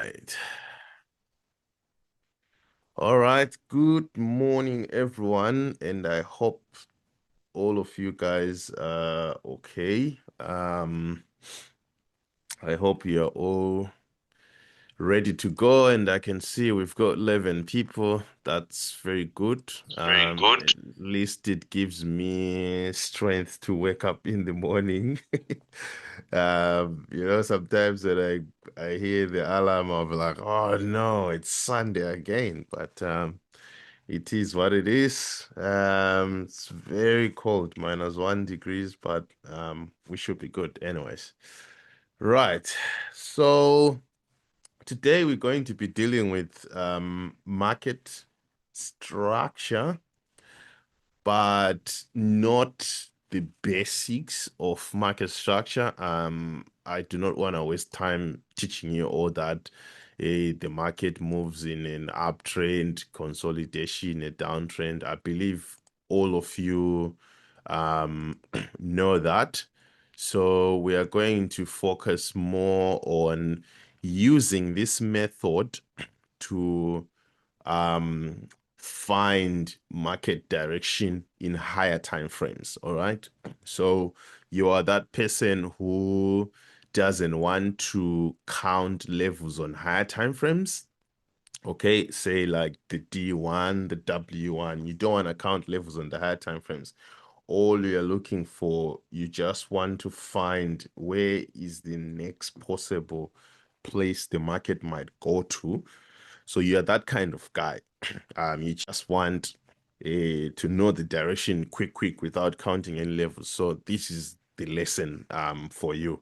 Right. All right. Good morning, everyone, and I hope all of you guys are okay. I hope you're all ready to go, and I can see we've got 11 people. That's very good. Very good. At least it gives me strength to wake up in the morning. Sometimes when I hear the alarm, I'll be like, oh no, it's Sunday again. But it is what it is. It's very cold, -1 degrees, but we should be good anyways. Right. So today we're going to be dealing with market structure, but not the basics of market structure. I do not want to waste time teaching you all that. The market moves in an uptrend, consolidation, a downtrend. I believe all of you know that. So we are going to focus more on using this method to um, find market direction in higher time frames. All right. So you are that person who doesn't want to count levels on higher time frames. Okay, say like the D1, the W1. You don't want to count levels on the higher time frames. All you're looking for, you just want to find where is the next possible place the market might go to. So you're that kind of guy. You just want to know the direction quick without counting any levels. So this is the lesson for you.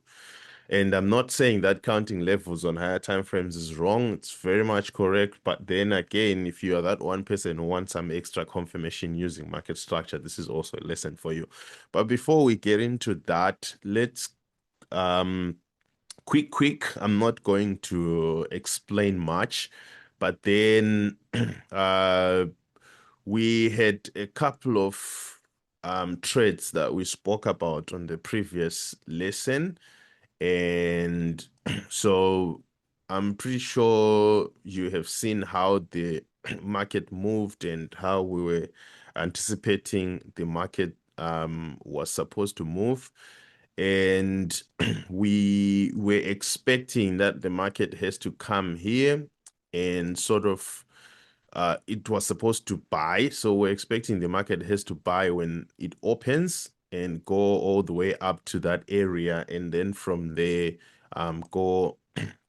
And I'm not saying that counting levels on higher time frames is wrong. It's very much correct. But then again, if you are that one person who wants some extra confirmation using market structure, this is also a lesson for you. But before we get into that, let's um quick. I'm not going to explain much, but then we had a couple of trades that we spoke about on the previous lesson. And so I'm pretty sure you have seen how the market moved and how we were anticipating the market was supposed to move. And we were expecting that the market has to come here and sort of it was supposed to buy. So we're expecting the market has to buy when it opens and go all the way up to that area, and then from there go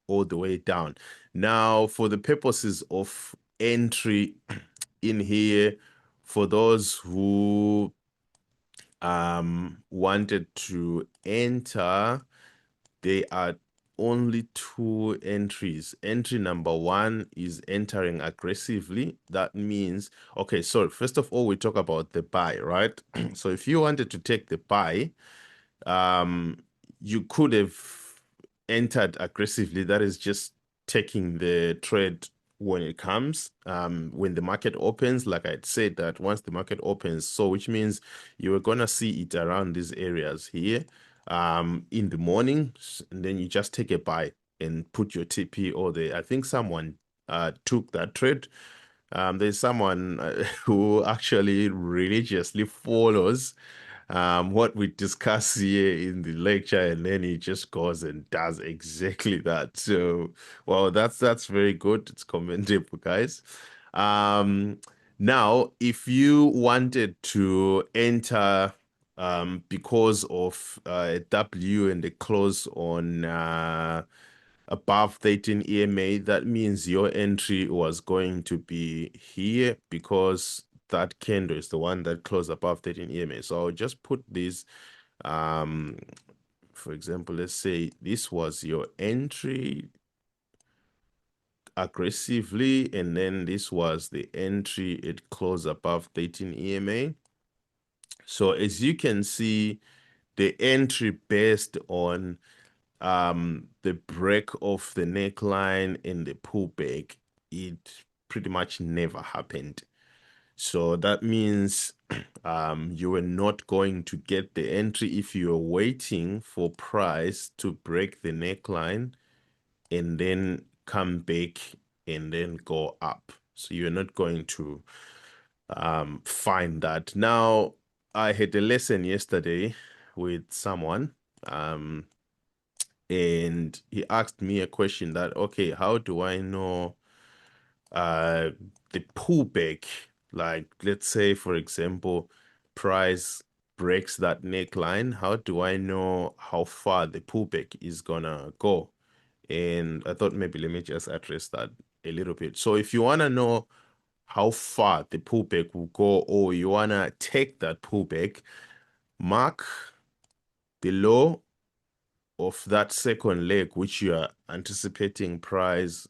all the way down. Now, for the purposes of entry in here, for those who wanted to enter, there are only two entries. Entry number one is entering aggressively. That means, okay, so first of all, we talk about the buy, right? So if you wanted to take the buy, um, you could have entered aggressively. That is just taking the trade when it comes, when the market opens. Like I said, that once the market opens, so which means you are gonna see it around these areas here, in the morning, and then you just take a buy and put your TP or the. I think someone took that trade. There's someone who actually religiously follows what we discuss here in the lecture, and then he just goes and does exactly that. So, well, that's very good. It's commendable, guys. Um, Now, if you wanted to enter because of a W and a close on above 13 EMA, that means your entry was going to be here because that candle is the one that closed above 13 EMA. So I'll just put this, um, for example, let's say this was your entry aggressively, and then this was the entry, it closed above 13 EMA. So as you can see, the entry based on the break of the neckline and the pullback, it pretty much never happened. So that means you were not going to get the entry if you were waiting for price to break the neckline and then come back and then go up. So you're not going to find that. Now, I had a lesson yesterday with someone, and he asked me a question that, okay, how do I know the pullback? Like, let's say, for example, price breaks that neckline. How do I know how far the pullback is gonna go? And I thought maybe let me just address that a little bit. So if you want to know how far the pullback will go, or you want to take that pullback, mark the low of that second leg, which you are anticipating price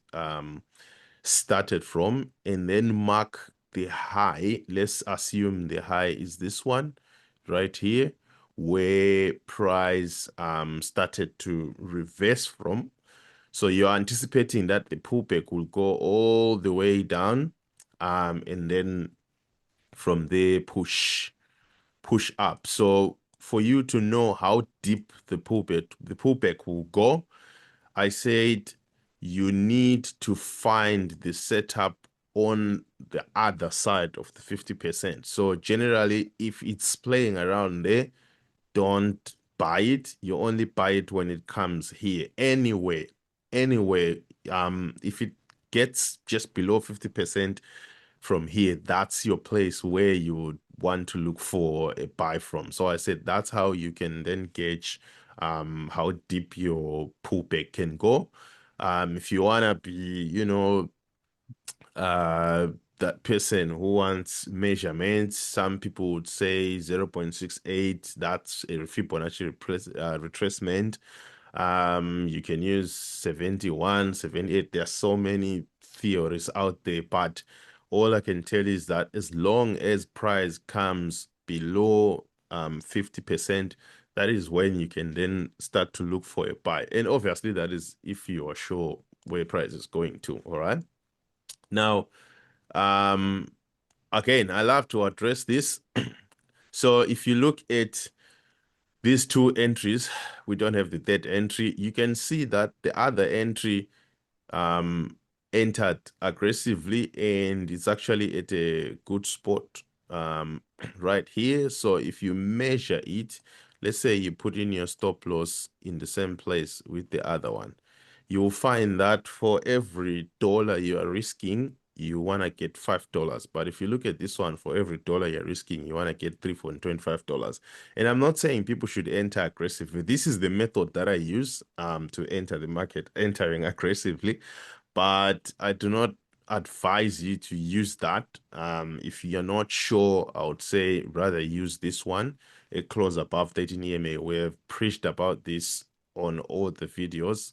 started from, and then mark the high. Let's assume the high is this one right here, where price started to reverse from. So you're anticipating that the pullback will go all the way down, and then from there push up. So for you to know how deep the pullback will go, I said you need to find the setup on the other side of the 50%. So generally, if it's playing around there, don't buy it. You only buy it when it comes here. Anyway, if it gets just below 50% from here, that's your place where you would want to look for a buy from. So I said that's how you can then gauge how deep your pullback can go. If you wanna be, uh that person who wants measurements, some people would say 0.68, that's a Fibonacci retracement. You can use 71, 78. There are so many theories out there, but all I can tell you is that as long as price comes below 50%, that is when you can then start to look for a buy. And obviously that is if you are sure where price is going to. All right. Now, again, I love to address this. So if you look at these two entries, we don't have the third entry. You can see that the other entry entered aggressively, and it's actually at a good spot right here. So if you measure it, let's say you put in your stop loss in the same place with the other one, you'll find that for every dollar you are risking, you want to get $5. But if you look at this one, for every dollar you're risking, you want to get $3.25. And I'm not saying people should enter aggressively. This is the method that I use to enter the market, entering aggressively. But I do not advise you to use that. If you're not sure, I would say rather use this one, a close above 13 EMA. We've preached about this on all the videos,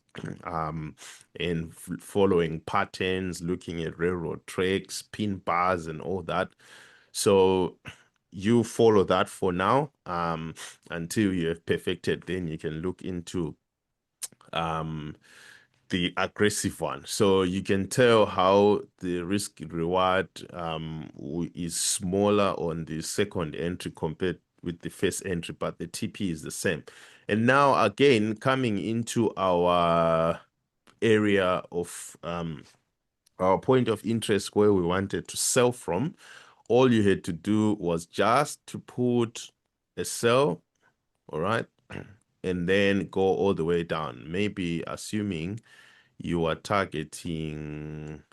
and following patterns, looking at railroad tracks, pin bars, and all that. So you follow that for now, until you have perfected, then you can look into the aggressive one. So you can tell how the risk reward is smaller on the second entry compared with the first entry, but the TP is the same. And now again, coming into our area of our point of interest where we wanted to sell from, all you had to do was just to put a sell, all right, and then go all the way down. Maybe assuming you are targeting,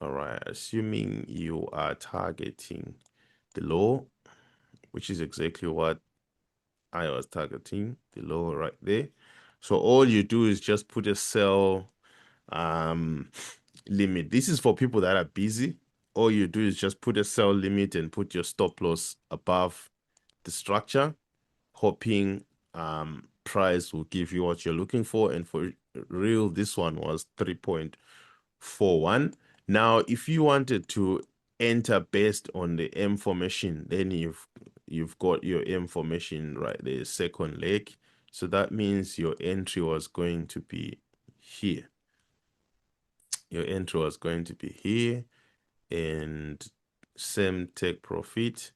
all right, assuming you are targeting the low, which is exactly what I was targeting, the low right there. So all you do is just put a sell limit. This is for people that are busy. All you do is just put a sell limit and put your stop loss above the structure, hoping price will give you what you're looking for. And for real, this one was 3.41. Now, if you wanted to enter based on the M formation, then you've got your M formation right there, second leg. So that means your entry was going to be here. Your entry was going to be here, and same take profit.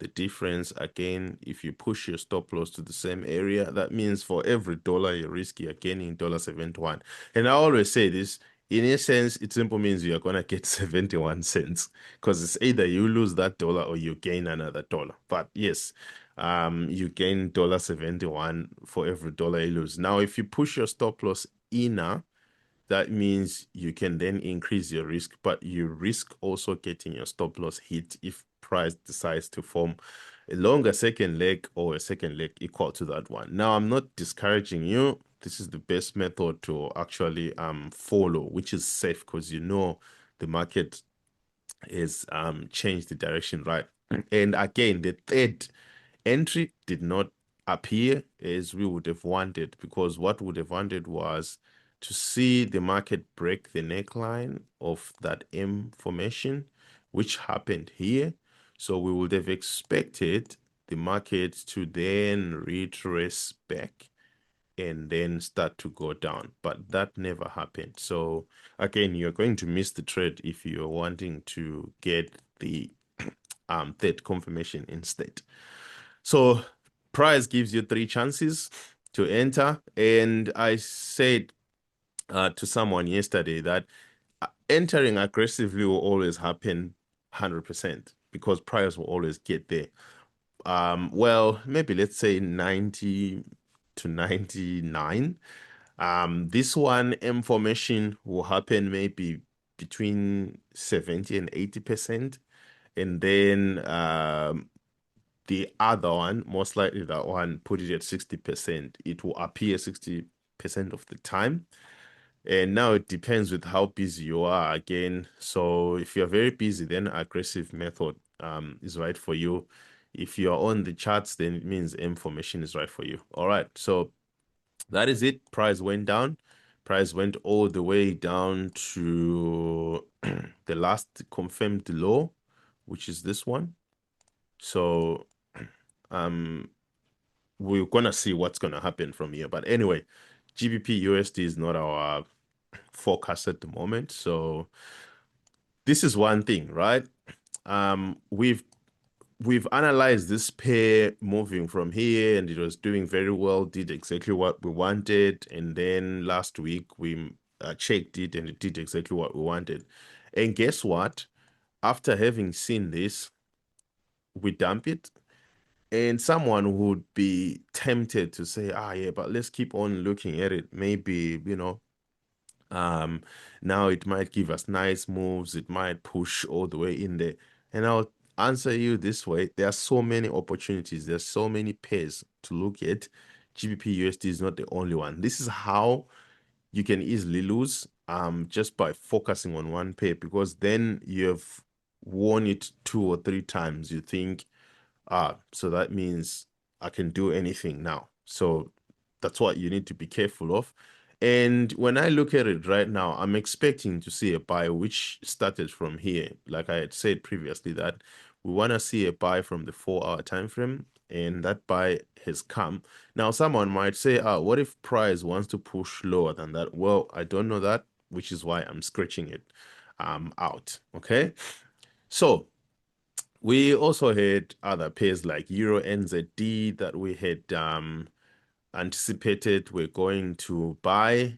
the difference. Again, if you push your stop loss to the same area, that means for every dollar you risk, you're gaining $71. And I always say this, in a sense, it simply means you're gonna get 71 cents because it's either you lose that dollar or you gain another dollar. But yes, you gain $71 for every dollar you lose. Now, if you push your stop loss inner, that means you can then increase your risk, but you risk also getting your stop loss hit if price decides to form a longer second leg or a second leg equal to that one. Now, I'm not discouraging you. This is the best method to actually follow, which is safe because you know the market is changed the direction, right? And again, the third entry did not appear as we would have wanted, because what we would have wanted was to see the market break the neckline of that M formation, which happened here. So we would have expected the market to then retrace back and then start to go down, but that never happened. So again, you're going to miss the trade if you're wanting to get the third confirmation instead. So price gives you three chances to enter. And I said to someone yesterday that entering aggressively will always happen 100% because price will always get there. Well, maybe let's say 90 to 99. This one information will happen maybe between 70 and 80%. And then the other one, most likely that one, put it at 60%. It will appear 60% of the time. And now it depends with how busy you are again. So if you're very busy, then aggressive method is right for you. If you're on the charts, then it means information is right for you. All right. So that is it. Price went down. Price went all the way down to the last confirmed low, which is this one. So we're gonna see what's gonna happen from here. But anyway, GBP USD is not our forecast at the moment. So this is one thing, right? We've analyzed this pair moving from here, and it was doing very well, did exactly what we wanted. And then last week we checked it, and it did exactly what we wanted. And guess what? After having seen this, we dump it. And someone would be tempted to say, ah, yeah, but let's keep on looking at it. Maybe, um, now it might give us nice moves. It might push all the way in there. And I'll answer you this way. There are so many opportunities. There's so many pairs to look at. GBP USD is not the only one. This is how you can easily lose just by focusing on one pair, because then you have won it 2 or 3 times. You think, so that means I can do anything now. So that's what you need to be careful of. And when I look at it right now, I'm expecting to see a buy which started from here. Like I had said previously, that we want to see a buy from the 4-hour time frame, and that buy has come. Now, someone might say, what if price wants to push lower than that? Well, I don't know that, which is why I'm scratching it out. Okay. So we also had other pairs like Euro NZD that we had anticipated we're going to buy.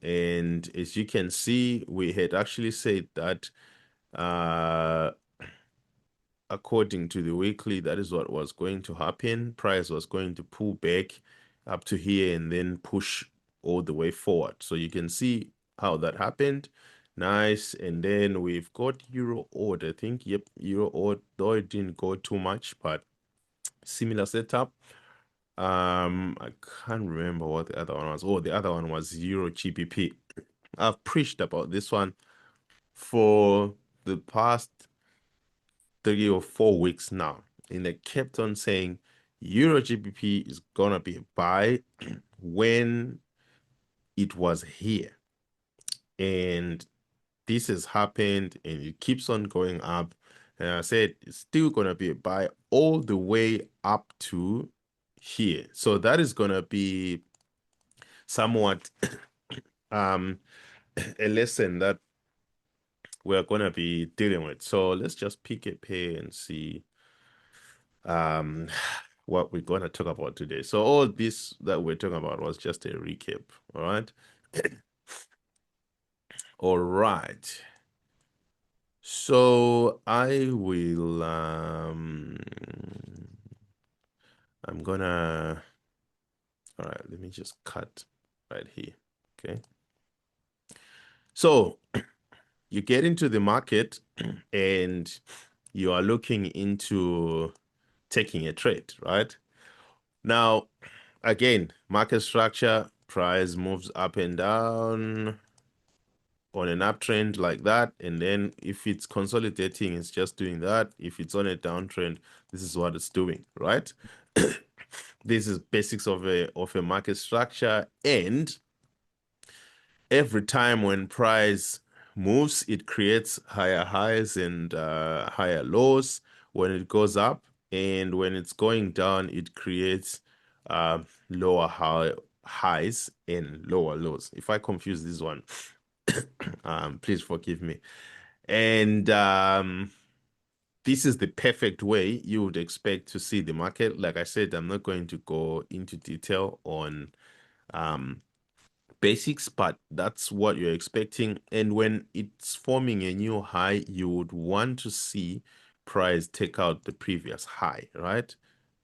And as you can see, we had actually said that uh, according to the weekly, that is what was going to happen. Price was going to pull back up to here and then push all the way forward. So you can see how that happened. Nice. And then we've got Euro order. I think, yep, Euro order, though it didn't go too much, but similar setup. I can't remember what the other one was. Oh, the other one was Euro GBP. I've preached about this one for the past 3 or 4 weeks now, and I kept on saying Euro GBP is gonna be a buy when it was here, and this has happened, and it keeps on going up. And I said it's still gonna be a buy all the way up to here. So that is gonna be somewhat a lesson that we're gonna be dealing with. So let's just pick a pair and see um, what we're going to talk about today. So all this that we're talking about was just a recap. All right. All right. So I will I'm gonna all right, let me just cut right here. Okay. So you get into the market and you are looking into taking a trade, right? Now, again, market structure, price moves up and down on an uptrend like that. And then if it's consolidating, it's just doing that. If it's on a downtrend, this is what it's doing, right? This is basics of a market structure. And every time when price moves, it creates higher highs and higher lows when it goes up. And when it's going down, it creates uh, lower highs and lower lows. If I confuse this one, please forgive me. And this is the perfect way you would expect to see the market. Like I said, I'm not going to go into detail on um, basics, but that's what you're expecting. And when it's forming a new high, you would want to see price take out the previous high, right?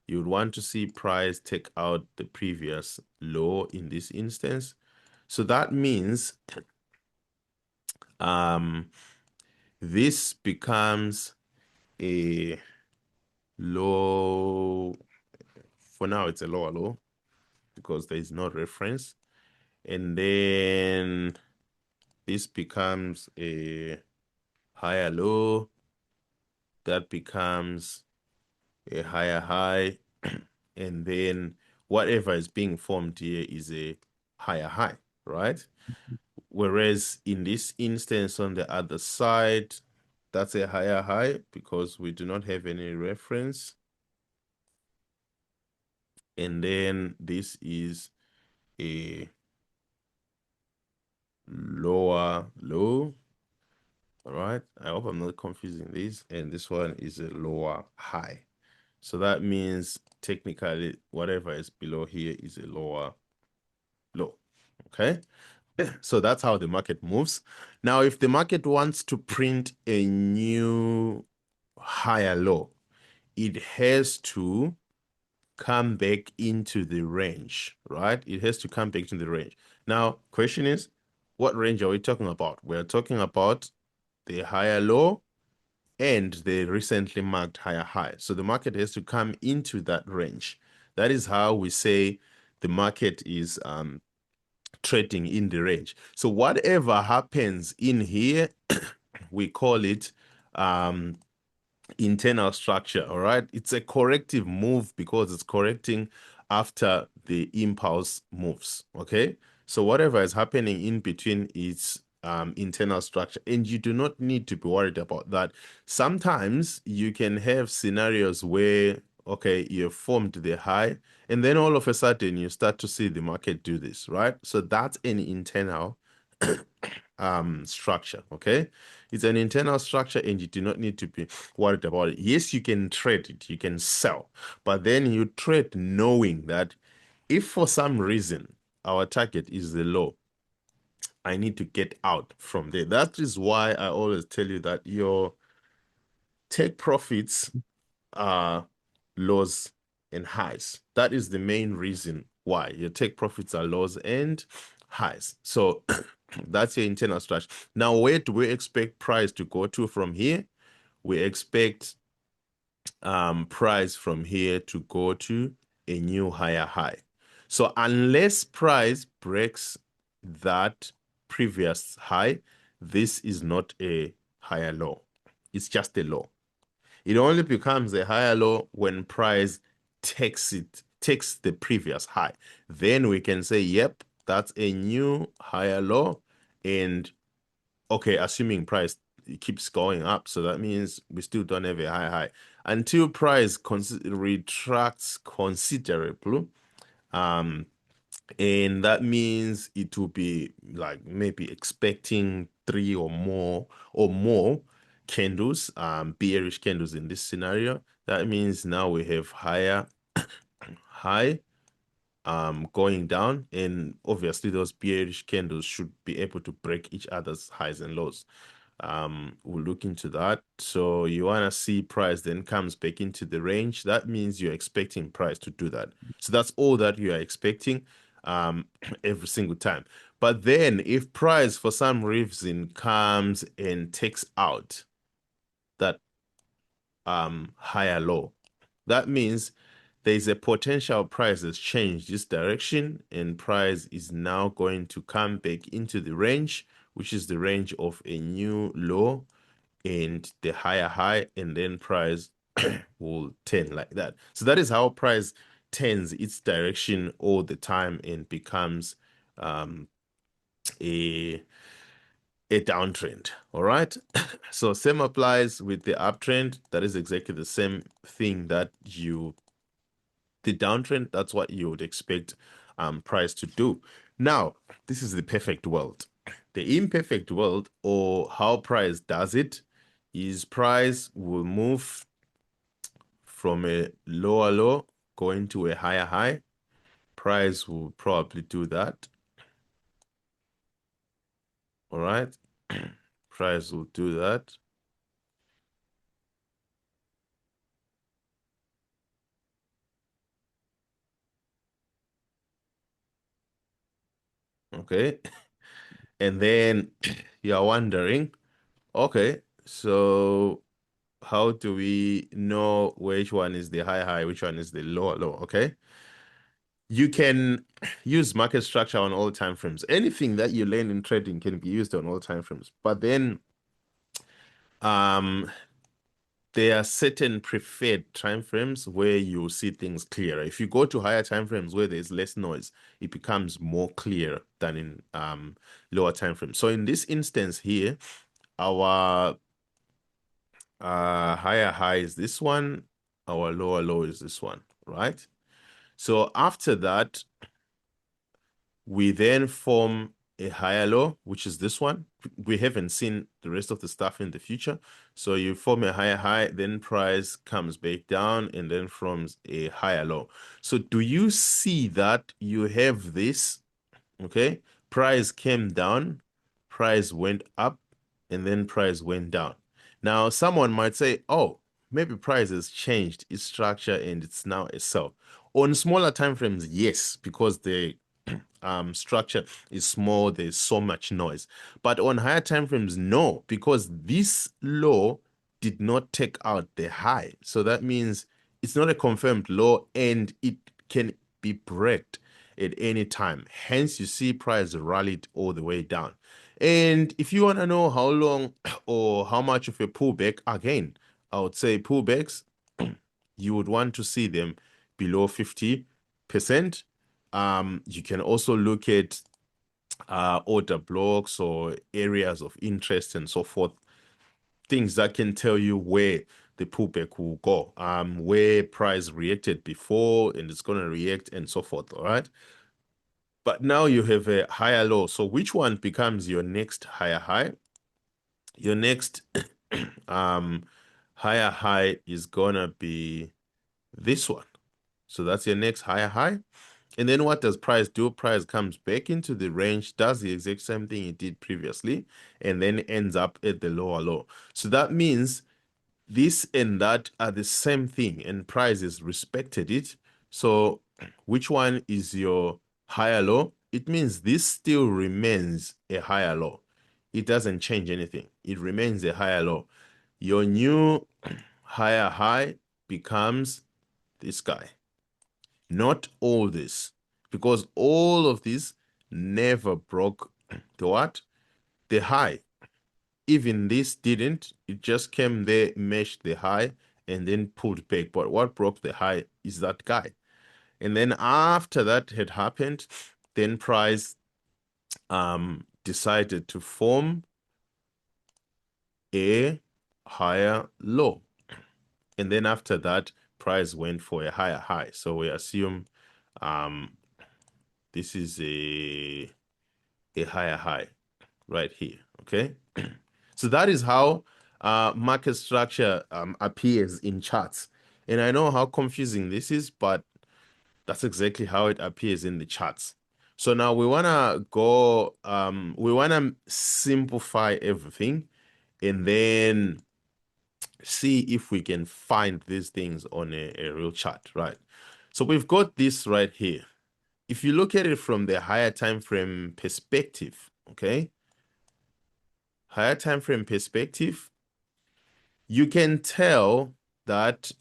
You would want to see price take out the previous low in this instance. So that means um, this becomes a low. For now, it's a lower low because there is no reference. And then this becomes a higher low. That becomes a higher high. And then whatever is being formed here is a higher high, right? Whereas in this instance on the other side, that's a higher high because we do not have any reference. And then this is a lower low. All right. I hope I'm not confusing this. And this one is a lower high. So that means technically whatever is below here is a lower low. Okay. So that's how the market moves. Now, if the market wants to print a new higher low, it has to come back into the range, right? It has to come back to the range. Now, question is, what range are we talking about? We're talking about the higher low and the recently marked higher high. So the market has to come into that range. That is how we say the market is trading in the range. So whatever happens in here, we call it internal structure. All right. It's a corrective move because it's correcting after the impulse moves. Okay. So whatever is happening in between is internal structure, and you do not need to be worried about that. Sometimes you can have scenarios where, okay, you have formed the high, and then all of a sudden you start to see the market do this, right? So that's an internal structure. Okay, it's an internal structure and you do not need to be worried about it. Yes, you can trade it, you can sell, but then you trade knowing that if for some reason our target is the low, I need to get out from there. That is why I always tell you that your take profits are lows and highs. That is the main reason why your take profits are lows and highs. So that's your internal structure. Now, where do we expect price to go to from here? We expect price from here to go to a new higher high. So unless price breaks that previous high, this is not a higher low. It's just a low. It only becomes a higher low when price takes the previous high. Then we can say, yep, that's a new higher low. And okay, assuming price keeps going up, so that means we still don't have a high high until price retracts considerably. Um, and that means it will be like maybe expecting three or more candles, bearish candles in this scenario. That means now we have higher high going down, and obviously those bearish candles should be able to break each other's highs and lows. We'll look into that. So you want to see price then comes back into the range. That means you're expecting price to do that. So that's all that you are expecting every single time. But then if price for some reason comes and takes out that higher low, that means there's a potential price has changed this direction, and price is now going to come back into the range, which is the range of a new low and the higher high, and then price will turn like that. So that is how price turns its direction all the time and becomes a downtrend. All right. So same applies with the uptrend. That is exactly the same thing that the downtrend, that's what you would expect price to do. Now, this is the perfect world. The imperfect world, or how price does it, is price will move from a lower low going to a higher high. Price will probably do that. All right. Price will do that. Okay. And then you're wondering, okay, so how do we know which one is the high high, which one is the lower low? Okay. You can use market structure on all time frames. Anything that you learn in trading can be used on all time frames. But then um there are certain preferred time frames where you see things clearer. If you go to higher time frames where there's less noise, it becomes more clear than in lower time frames. So in this instance here, our higher high is this one, our lower low is this one, right? So after that, we then form a higher low, which is this one. We haven't seen the rest of the stuff in the future. So you form a higher high, then price comes back down and then forms a higher low. So do you see that you have this? Okay. Price came down, price went up, and then price went down. Now, someone might say, oh, maybe price has changed its structure and it's now a sell. On smaller time frames, yes, because the structure is small, there's so much noise. But on higher time frames, no, because this low did not take out the high. So that means it's not a confirmed low and it can be breaked at any time. Hence, you see price rallied all the way down. And if you want to know how long or how much of a pullback, again, I would say pullbacks, you would want to see them below 50%. You can also look at order blocks or areas of interest and so forth, things that can tell you where the pullback will go, where price reacted before and it's going to react and so forth, all right? But now you have a higher low. So which one becomes your next higher high? Your next higher high is gonna be this one. So that's your next higher high. And then what does price do? Price comes back into the range, does the exact same thing it did previously, and then ends up at the lower low. So that means this and that are the same thing, and price has respected it. So which one is your higher low? It means this still remains a higher low. It doesn't change anything. It remains a higher low. Your new higher high becomes this guy. Not all this, because all of this never broke the what? The high. Even this didn't. It just came there, meshed the high, and then pulled back. But what broke the high is that guy. And then after that had happened, then price decided to form a higher low. And then after that, price went for a higher high. So we assume um, this is a higher high right here, okay? So that is how market structure appears in charts. And I know how confusing this is, but that's exactly how it appears in the charts. So now we want to go, we want to simplify everything and then see if we can find these things on a real chart, right? So we've got this right here. If you look at it from the higher time frame perspective, okay? Higher time frame perspective, you can tell that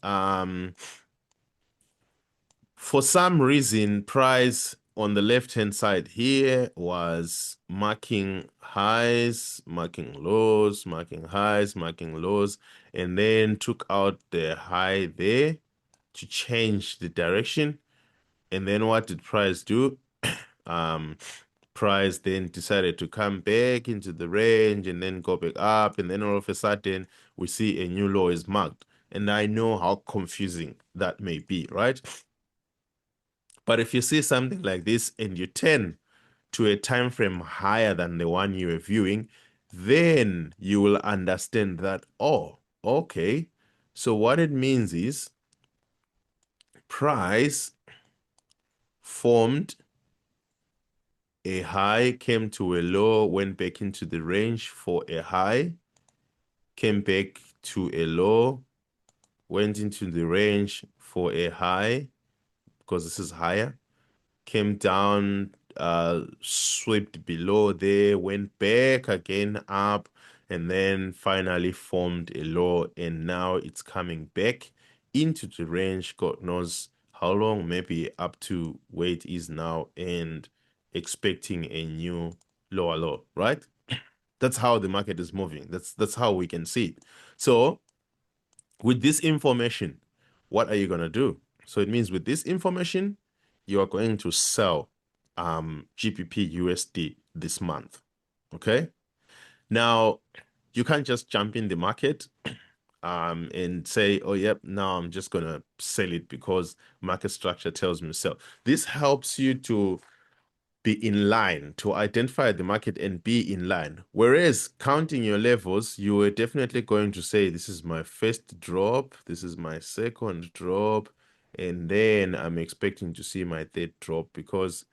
for some reason, price on the left-hand side here was marking highs, marking lows, marking highs, marking lows, and then took out the high there to change the direction. And then what did price do? Um, Price then decided to come back into the range and then go back up, and then all of a sudden we see a new low is marked. And I know how confusing that may be, right? But if you see something like this and you turn to a time frame higher than the one you are viewing, then you will understand that, oh, okay. So what it means is price formed a high, came to a low, went back into the range for a high, came back to a low, went into the range for a high, because this is higher, came down, swept below there, went back again up, and then finally formed a low, and now it's coming back into the range. God knows how long, maybe up to where it is now, and expecting a new lower low, right? That's how the market is moving. That's how we can see it. So with this information, what are you going to do? So it means with this information, you are going to sell GBP USD this month. Okay. Now, you can't just jump in the market and say, oh, yep, now I'm just going to sell it because market structure tells me so. This helps you to be in line, to identify the market and be in line. Whereas counting your levels, you are definitely going to say, this is my first drop, this is my second drop, and then I'm expecting to see my third drop, because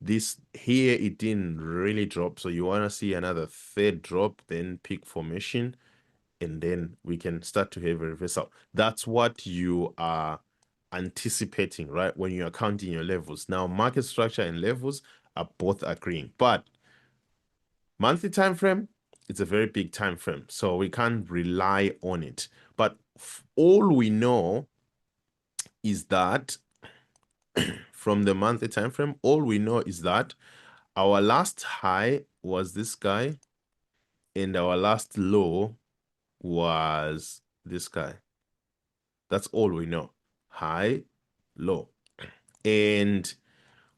this here it didn't really drop. So you want to see another third drop, then peak formation, and then we can start to have a reversal. That's what you are anticipating, right? When you are counting your levels. Now, market structure and levels are both agreeing, but monthly time frame, it's a very big time frame, so we can't rely on it. But all we know is that from the monthly time frame, all we know is that our last high was this guy, and our last low was this guy. That's all we know. High, low. And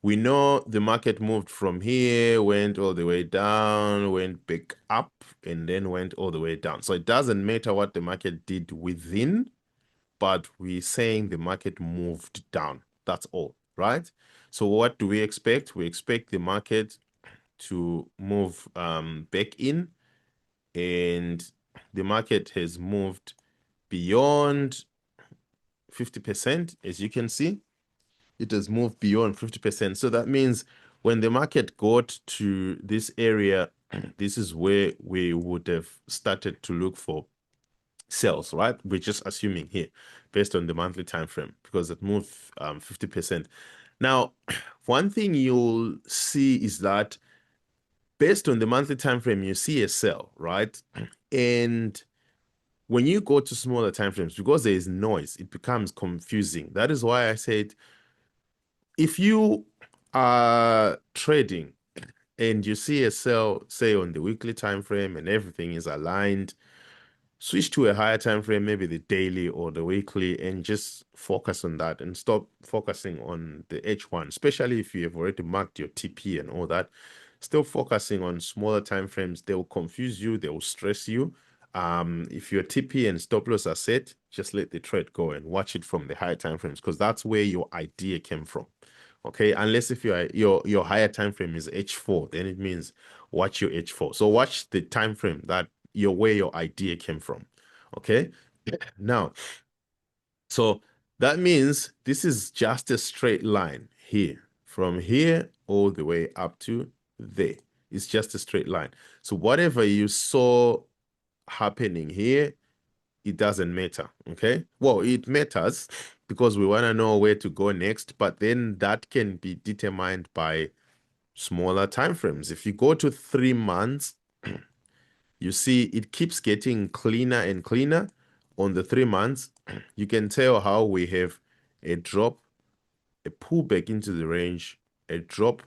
we know the market moved from here, went all the way down, went back up, and then went all the way down. So it doesn't matter what the market did within, but we're saying the market moved down. That's all, right? So what do we expect? We expect the market to move back in, and the market has moved beyond 50%, as you can see. It has moved beyond 50%. So that means when the market got to this area, this is where we would have started to look for sales, right? We're just assuming here based on the monthly time frame, because it moved 50%. Now, one thing you'll see is that based on the monthly time frame, you see a sell, right? And when you go to smaller time frames, because there is noise, it becomes confusing. That is why I said, if you are trading and you see a sell, say on the weekly time frame, and everything is aligned, switch to a higher time frame, maybe the daily or the weekly, and just focus on that and stop focusing on the H1, especially if you have already marked your TP and all that. Still focusing on smaller time frames, they will confuse you, they will stress you. If your TP and stop loss are set, just let the trade go and watch it from the higher time frames, because that's where your idea came from. Okay, unless if your higher time frame is H4, then it means watch your H4. So watch the time frame that where your idea came from. Okay. Now, so that means this is just a straight line here, from here all the way up to there. It's just a straight line. So whatever you saw happening here, it doesn't matter. Okay. Well, it matters because we want to know where to go next, but then that can be determined by smaller time frames. If you go to 3 months, you see it keeps getting cleaner and cleaner on the 3 months. You can tell how we have a drop, a pullback into the range, a drop,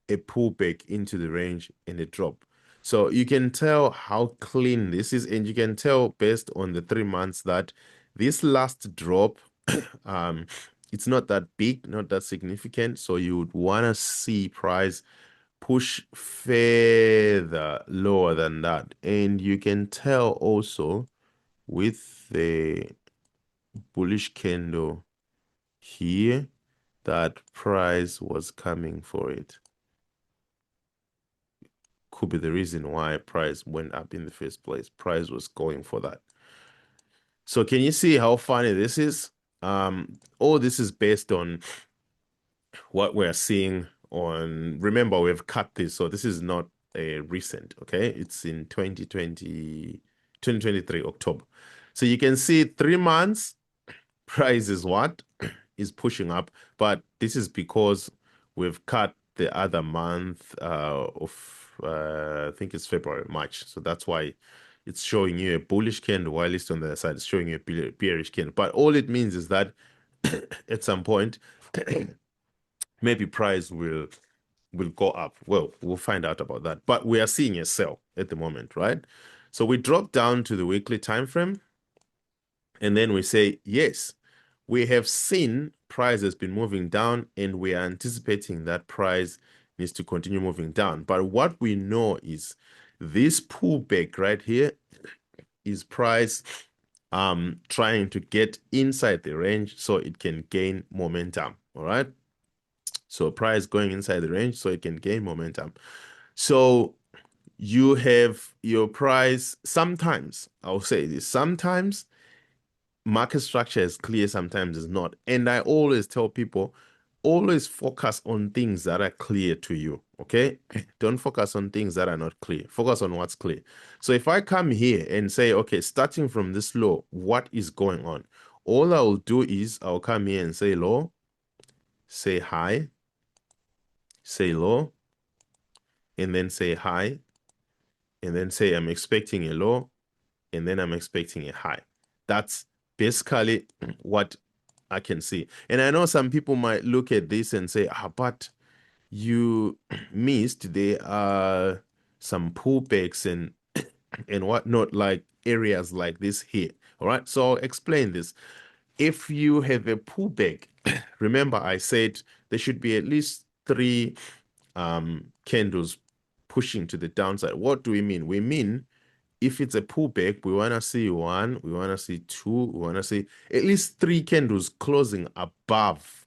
a pullback into the range, and a drop. So you can tell how clean this is, and you can tell based on the 3 months that this last drop, it's not that big, not that significant. So you would want to see price push further lower than that. And you can tell also with the bullish candle here that price was coming for it. Could be the reason why price went up in the first place. Price was going for that. So can you see how funny this is? All this is based on what we're seeing on, remember we've cut this, so this is not a recent, okay? It's in 2023 October. So you can see 3 months price is what is pushing up, but this is because we've cut the other month of I think it's February, March. So that's why it's showing you a bullish candle, while it's on the other side, it's showing you a bearish candle. But all it means is that at some point, maybe price will go up. Well, we'll find out about that. But we are seeing a sell at the moment, right? So we drop down to the weekly time frame, and then we say, yes, we have seen price has been moving down, and we are anticipating that price needs to continue moving down. But what we know is this pullback right here is price trying to get inside the range so it can gain momentum. All right. So price going inside the range so it can gain momentum. So you have your price. Sometimes, I'll say this, sometimes market structure is clear, sometimes it's not. And I always tell people, always focus on things that are clear to you, okay? Don't focus on things that are not clear. Focus on what's clear. So if I come here and say, okay, starting from this low, what is going on? All I will do is I'll come here and say low, say high, say low, and then say high, and then say I'm expecting a low, and then I'm expecting a high. That's basically what I can see. And I know some people might look at this and say, but you missed, there are some pullbacks and whatnot, like areas like this here. All right, so I'll explain this. If you have a pullback, remember I said there should be at least 3 candles pushing to the downside. What do we mean? We mean if it's a pullback, we want to see 1, we want to see 2, we want to see at least 3 candles closing above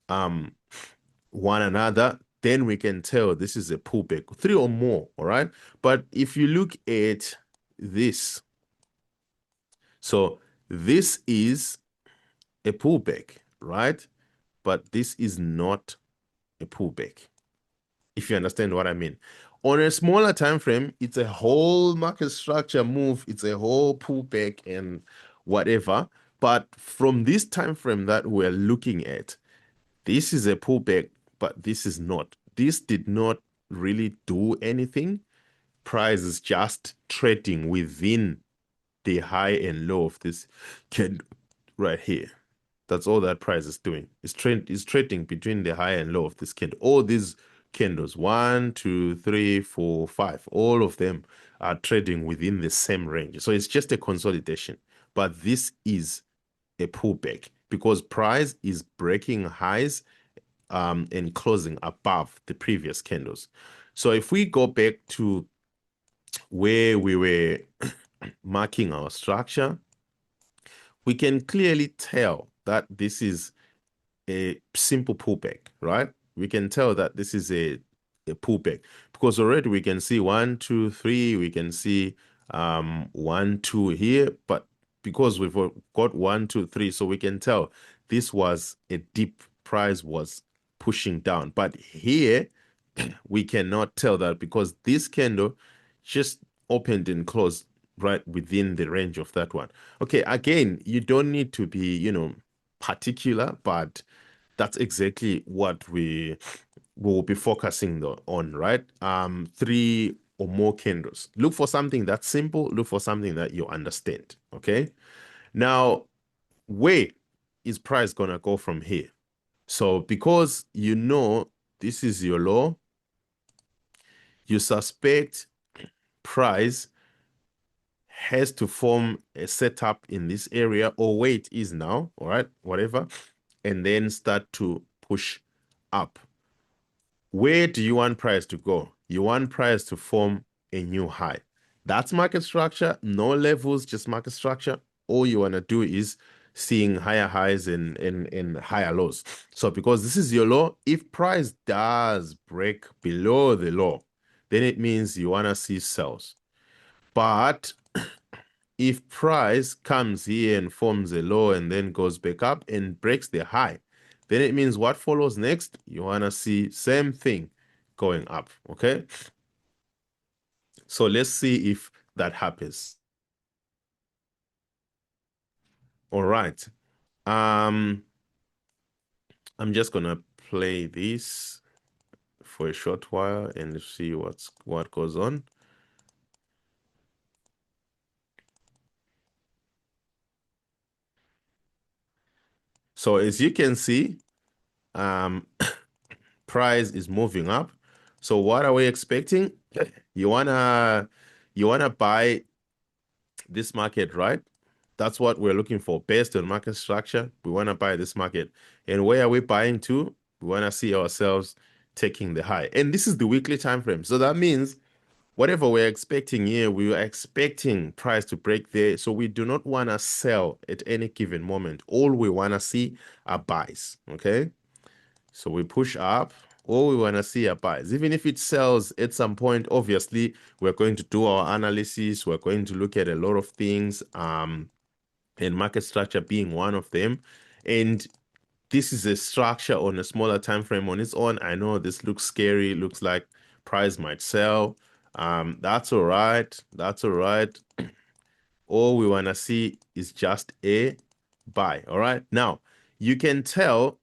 one another. Then we can tell this is a pullback, 3 or more. All right. But if you look at this, so this is a pullback, right? But this is not a pullback, if you understand what I mean. On a smaller time frame, it's a whole market structure move, it's a whole pullback and whatever. But from this time frame that we're looking at, this is a pullback, but this is not. This did not really do anything. Price is just trading within the high and low of this candle right here. That's all that price is doing. It's trading between the high and low of this candle. All these candles, 1, 2, 3, 4, 5, all of them are trading within the same range. So it's just a consolidation. But this is a pullback because price is breaking highs and closing above the previous candles. So if we go back to where we were marking our structure, we can clearly tell that this is a simple pullback, right? We can tell that this is a pullback course, already we can see 1, 2, 3. We can see 1, 2 here, but because we've got 1, 2, 3, so we can tell this was a deep price was pushing down. But here we cannot tell that because this candle just opened and closed right within the range of that one. Okay, again, you don't need to be, particular, but that's exactly what we will be focusing on, right? 3 or more candles. Look for something that's simple. Look for something that you understand, okay? Now, where is price gonna go from here? So because this is your low, you suspect price has to form a setup in this area or where it is now, all right, whatever, and then start to push up. Where do you want price to go? You want price to form a new high. That's market structure, no levels, just market structure. All you want to do is seeing higher highs and higher lows. So because this is your low, if price does break below the low, then it means you want to see sells. But if price comes here and forms a low and then goes back up and breaks the high, then it means what follows next? You want to see same thing going up, okay? So let's see if that happens. All right. I'm just gonna play this for a short while and see what goes on. So as you can see, price is moving up. So what are we expecting? You wanna buy this market, right? That's what we're looking for based on market structure. We want to buy this market. And where are we buying to? We want to see ourselves taking the high. And this is the weekly time frame. So that means whatever we're expecting here, we are expecting price to break there. So we do not want to sell at any given moment. All we want to see are buys, okay? So we push up. All we want to see are buys. Even if it sells at some point, obviously, we're going to do our analysis. We're going to look at a lot of things, and market structure being one of them. And this is a structure on a smaller time frame on its own. I know this looks scary. Looks like price might sell. That's all right. That's all right. All we want to see is just a buy. All right. Now, you can tell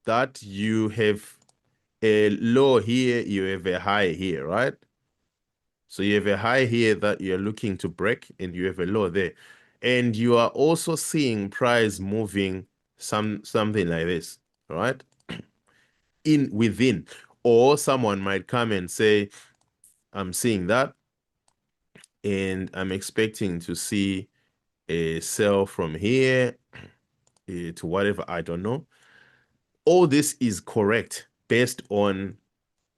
that you have a low here, you have a high here, right? So you have a high here that you're looking to break, and you have a low there. And you are also seeing price moving something like this, right? Within. Or someone might come and say, I'm seeing that, and I'm expecting to see a sell from here to whatever, I don't know. All this is correct based on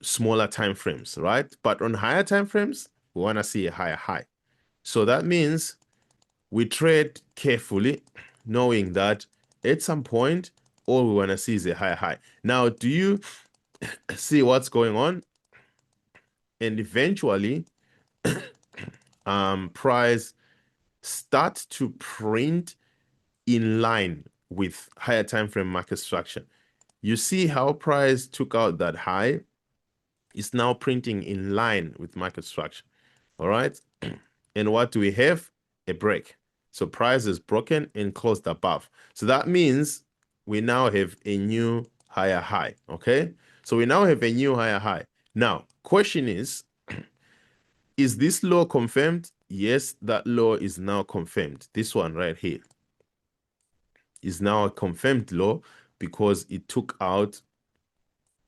smaller time frames, right? But on higher time frames, we want to see a higher high. So that means we trade carefully, knowing that at some point, all we want to see is a higher high. Now, do you see what's going on? And eventually, price start to print in line with higher time frame market structure. You see how price took out that high? It's now printing in line with market structure. All right. And what do we have? A break. So price is broken and closed above. So that means we now have a new higher high. Okay. So we now have a new higher high. Now, question is this low confirmed? Yes, that low is now confirmed. This one right here is now a confirmed low because it took out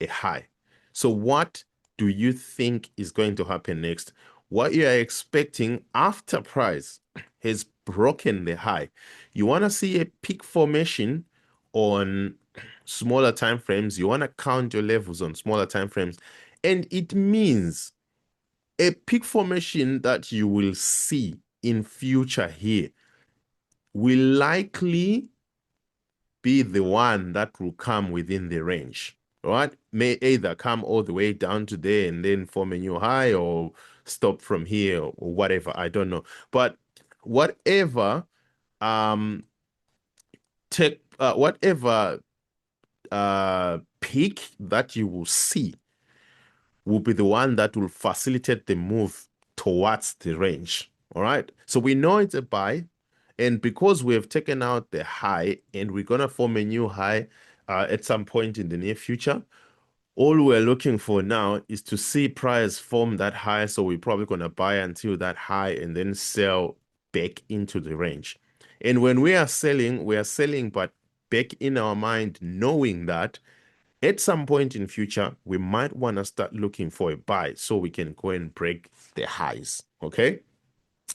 a high. So what do you think is going to happen next? What you are expecting after price has broken the high. You want to see a peak formation on smaller time frames. You want to count your levels on smaller time frames. And it means a peak formation that you will see in future here will likely be the one that will come within the range. right? May either come all the way down to there and then form a new high, or stop from here, or whatever. I don't know. But whatever um whatever peak that you will see will be the one that will facilitate the move towards the range. All right. So we know it's a buy. And because we have taken out the high and we're going to form a new high at some point in the near future, all we're looking for now is to see price form that high. So we're probably going to buy until that high and then sell back into the range. And when we are selling, but back in our mind, knowing that at some point in future, we might want to start looking for a buy so we can go and break the highs. Okay.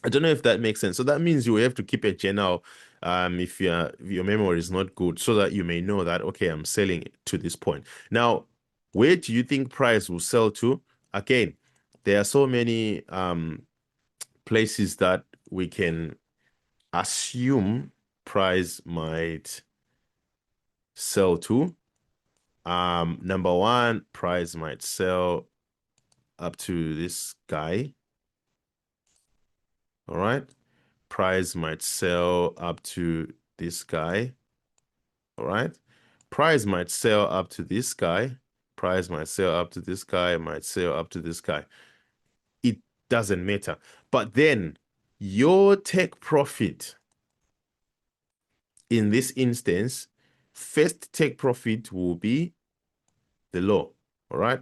I don't know if that makes sense. So that means you have to keep a journal if your memory is not good, so that you may know that, okay, I'm selling to this point. Now, where do you think price will sell to? Again, there are so many places that we can assume price might sell to. Number one, price might sell up to this guy. All right. Price might sell up to this guy. All right. Price might sell up to this guy. Price might sell up to this guy, might sell up to this guy. It doesn't matter. But then your take profit in this instance, first take profit will be the low. All right.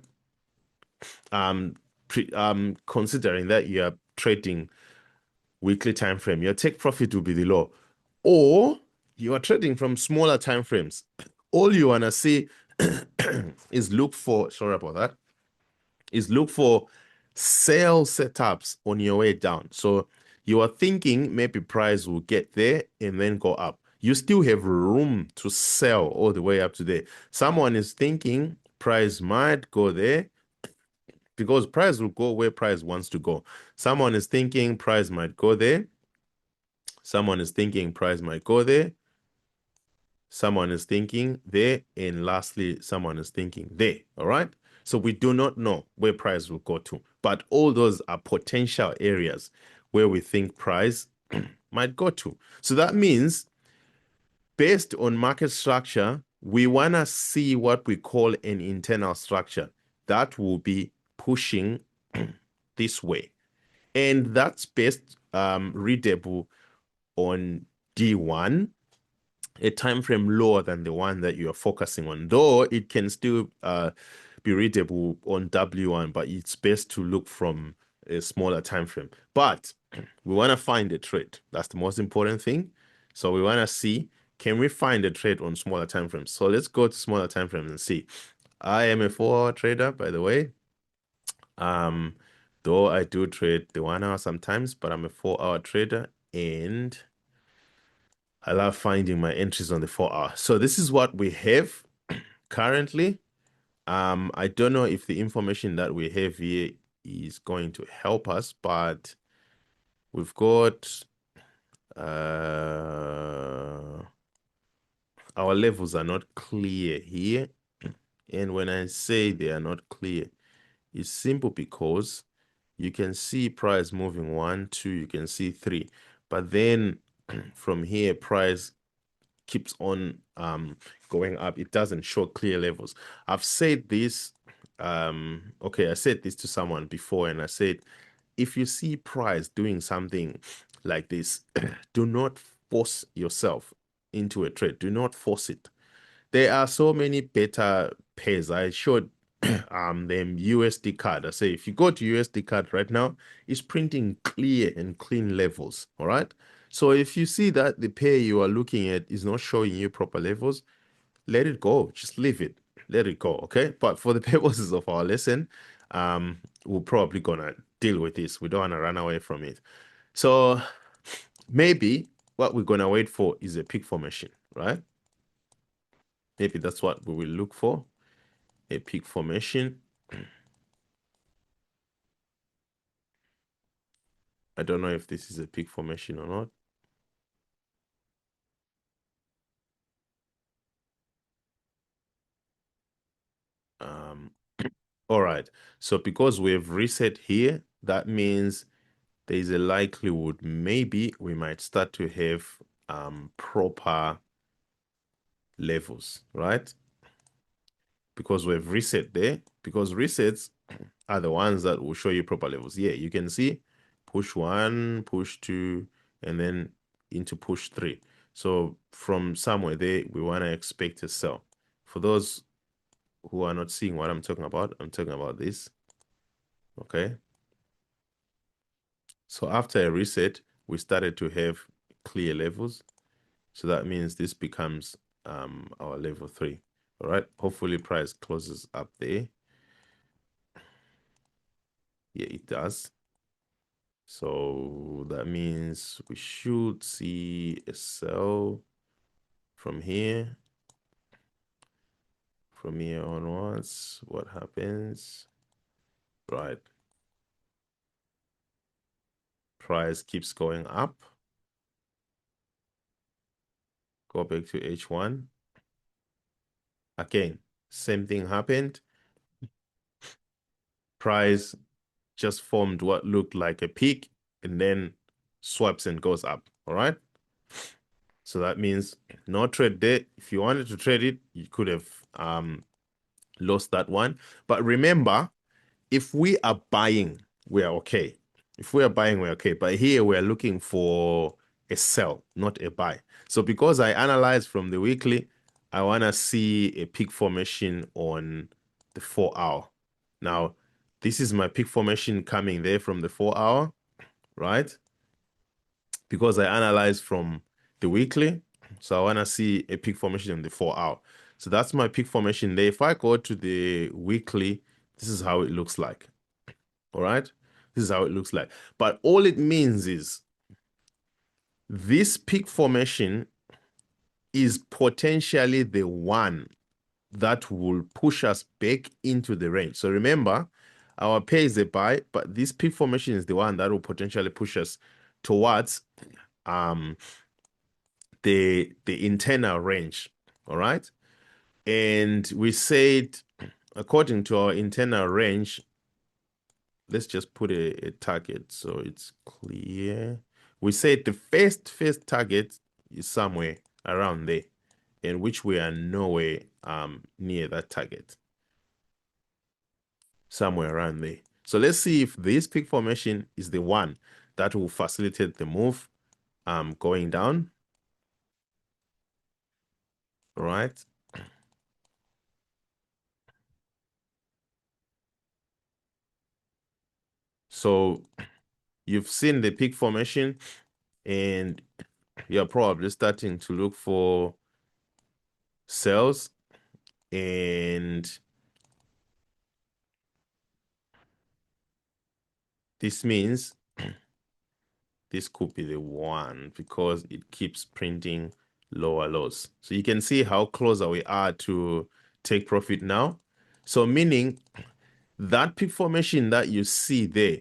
Considering that you are trading weekly time frame, your take profit will be the low. Or you are trading from smaller time frames. All you want to see is look for, sorry about that, is look for sell setups on your way down. So you are thinking maybe price will get there and then go up. You still have room to sell all the way up to there. Someone is thinking price might go there because price will go where price wants to go. Someone is thinking price might go there. Someone is thinking price might go there. Someone is thinking there. And lastly, someone is thinking there. All right. So we do not know where price will go to, but all those are potential areas where we think price might go to. So that means based on market structure, we want to see what we call an internal structure that will be pushing this way. And that's best readable on D1, a time frame lower than the one that you are focusing on, though it can still be readable on W1, but it's best to look from a smaller time frame. But we want to find a trade. That's the most important thing. So we want to see, can we find a trade on smaller time frames? So let's go to smaller time frames and see. I am a 4-hour trader, by the way. Though I do trade the 1 hour sometimes, but I'm a 4-hour trader and I love finding my entries on the 4-hour. So this is what we have currently. I don't know if the information that we have here is going to help us, but we've got our levels are not clear here. And when I say they are not clear, it's simple because you can see price moving 1, 2, you can see 3. But then from here, price keeps on going up. It doesn't show clear levels. I've said this, okay, I said this to someone before, and I said, if you see price doing something like this, do not force yourself into a trade. Do not force it. There are so many better pairs. I showed them USD card. I say if you go to USD card right now, it's printing clear and clean levels. All right. So if you see that the pair you are looking at is not showing you proper levels, let it go. Just leave it. Let it go. Okay. But for the purposes of our lesson, we're probably gonna deal with this. We don't want to run away from it. So maybe what we're gonna wait for is a peak formation, right? Maybe that's what we will look for, a peak formation. I don't know if this is a peak formation or not. All right. So because we've reset here, that means there's a likelihood maybe we might start to have proper levels, right? Because we've reset there, because resets are the ones that will show you proper levels. Yeah, you can see push one, push two, and then into push three. So from somewhere there, we want to expect a sell. For those who are not seeing what I'm talking about, I'm talking about this. Okay. So after a reset, we started to have clear levels. So that means this becomes our level 3. All right. Hopefully price closes up there. Yeah, it does. So that means we should see a sell from here. From here onwards, what happens? Right. Price keeps going up. Go back to H1. Again, same thing happened. Price just formed what looked like a peak and then swaps and goes up. All right. So that means no trade there. If you wanted to trade it, you could have lost that one. But remember, if we are buying, we're okay. If we are buying, we're okay. But here we're looking for a sell, not a buy. So because I analyzed from the weekly, I want to see a peak formation on the 4-hour. Now, this is my peak formation coming there from the 4-hour, right? Because I analyzed from the weekly. So I want to see a peak formation in the 4-hour. So that's my peak formation there. If I go to the weekly, this is how it looks like. All right. This is how it looks like. But all it means is this peak formation is potentially the one that will push us back into the range. So remember, our pay is a buy, but this peak formation is the one that will potentially push us towards um the internal range. All right. And we said, according to our internal range, let's just put a target so it's clear. We said the first target is somewhere around there, in which we are nowhere near that target. Somewhere around there. So let's see if this peak formation is the one that will facilitate the move going down. All right. So you've seen the peak formation and you're probably starting to look for sells, and this means this could be the one because it keeps printing lower lows. So you can see how closer we are to take profit now. So meaning that peak formation that you see there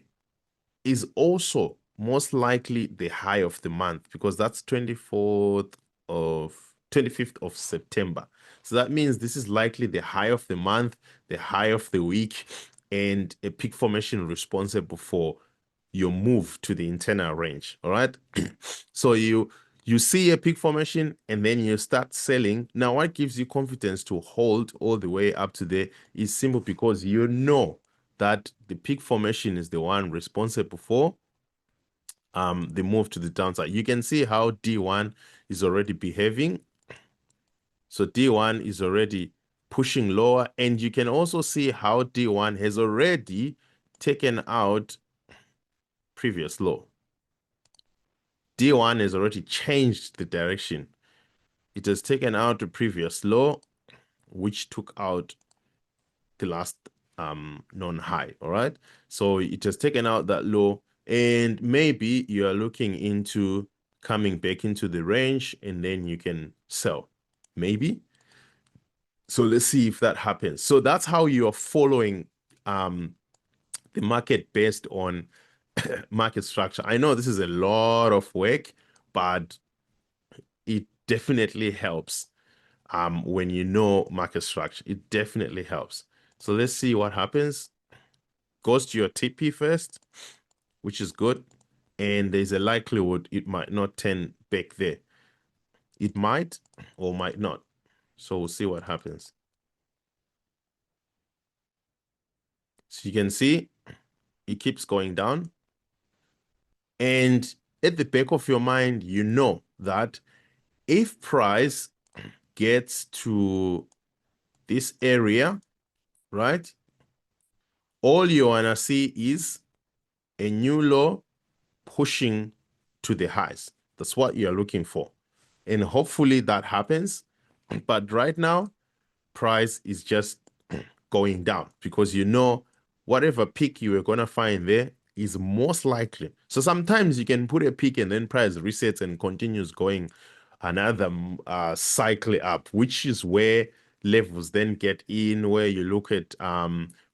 is also most likely the high of the month because that's 25th of September. So that means this is likely the high of the month, the high of the week, and a peak formation responsible for your move to the internal range. All right. So you see a peak formation and then you start selling. Now, what gives you confidence to hold all the way up to there is simple because you know that the peak formation is the one responsible for the move to the downside. You can see how D1 is already behaving. So D1 is already pushing lower, and you can also see how D1 has already taken out previous low. D1 has already changed the direction. It has taken out the previous low, which took out the last non-high. All right. So it has taken out that low, and maybe you are looking into coming back into the range and then you can sell. Maybe. So let's see if that happens. So that's how you are following the market based on market structure. I know this is a lot of work, but it definitely helps when you know market structure. It definitely helps. So let's see what happens. Goes to your TP first, which is good. And there's a likelihood it might not turn back there. It might or might not. So we'll see what happens. So you can see it keeps going down. And at the back of your mind, you know that if price gets to this area, right, all you want to see is a new low pushing to the highs. That's what you're looking for. And hopefully that happens. But right now, price is just going down because you know whatever peak you are going to find there is most likely. So sometimes you can put a peak and then price resets and continues going another cycle up, which is where levels then get in, where you look at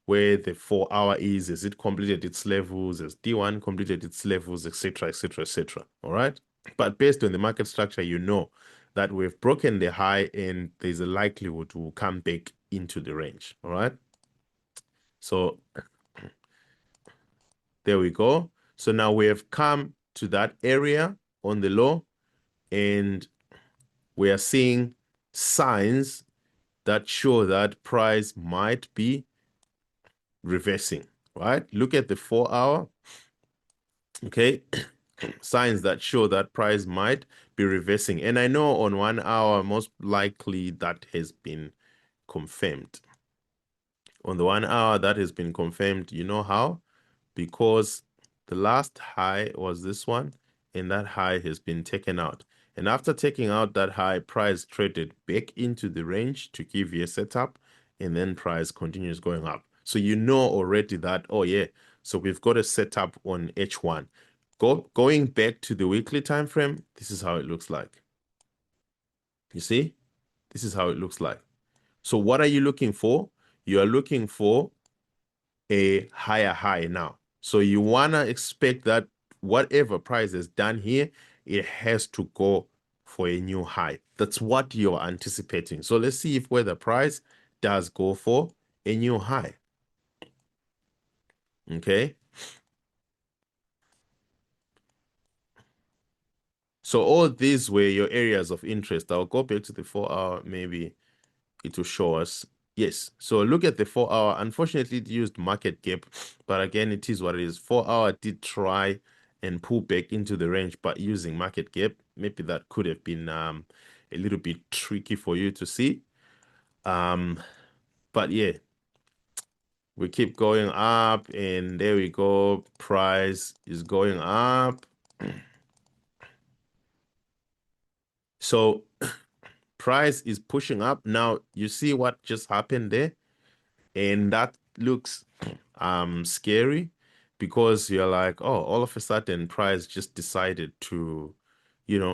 where the 4 hour is it completed its levels, has D1 completed its levels, etc., etc., etc. All right. But based on the market structure, you know that we've broken the high and there's a likelihood to come back into the range. All right. So there we go. So now we have come to that area on the low and we are seeing signs that show that price might be reversing, right? Look at the 4 hour. Okay. Signs that show that price might be reversing. And I know on 1 hour, most likely that has been confirmed. On the 1 hour, that has been confirmed. You know how? Because the last high was this one, and that high has been taken out. And after taking out that high, price traded back into the range to give you a setup, and then price continues going up. So you know already that, oh yeah, so we've got a setup on H1. Going back to the weekly time frame, this is how it looks like. You see? This is how it looks like. So what are you looking for? You are looking for a higher high now. So you want to expect that whatever price is done here, it has to go for a new high. That's what you're anticipating. So let's see if where the price does go for a new high. Okay. So all these were your areas of interest. I'll go back to the 4 hour, maybe it will show us. Yes. So look at the 4 hour. Unfortunately, it used market gap, but again, it is what it is. 4 hour did try and pull back into the range, but using market gap, maybe that could have been a little bit tricky for you to see. But yeah, we keep going up, and there we go. Price is going up. So price is pushing up. Now you see what just happened there? And that looks scary because you're like, oh, all of a sudden price just decided to,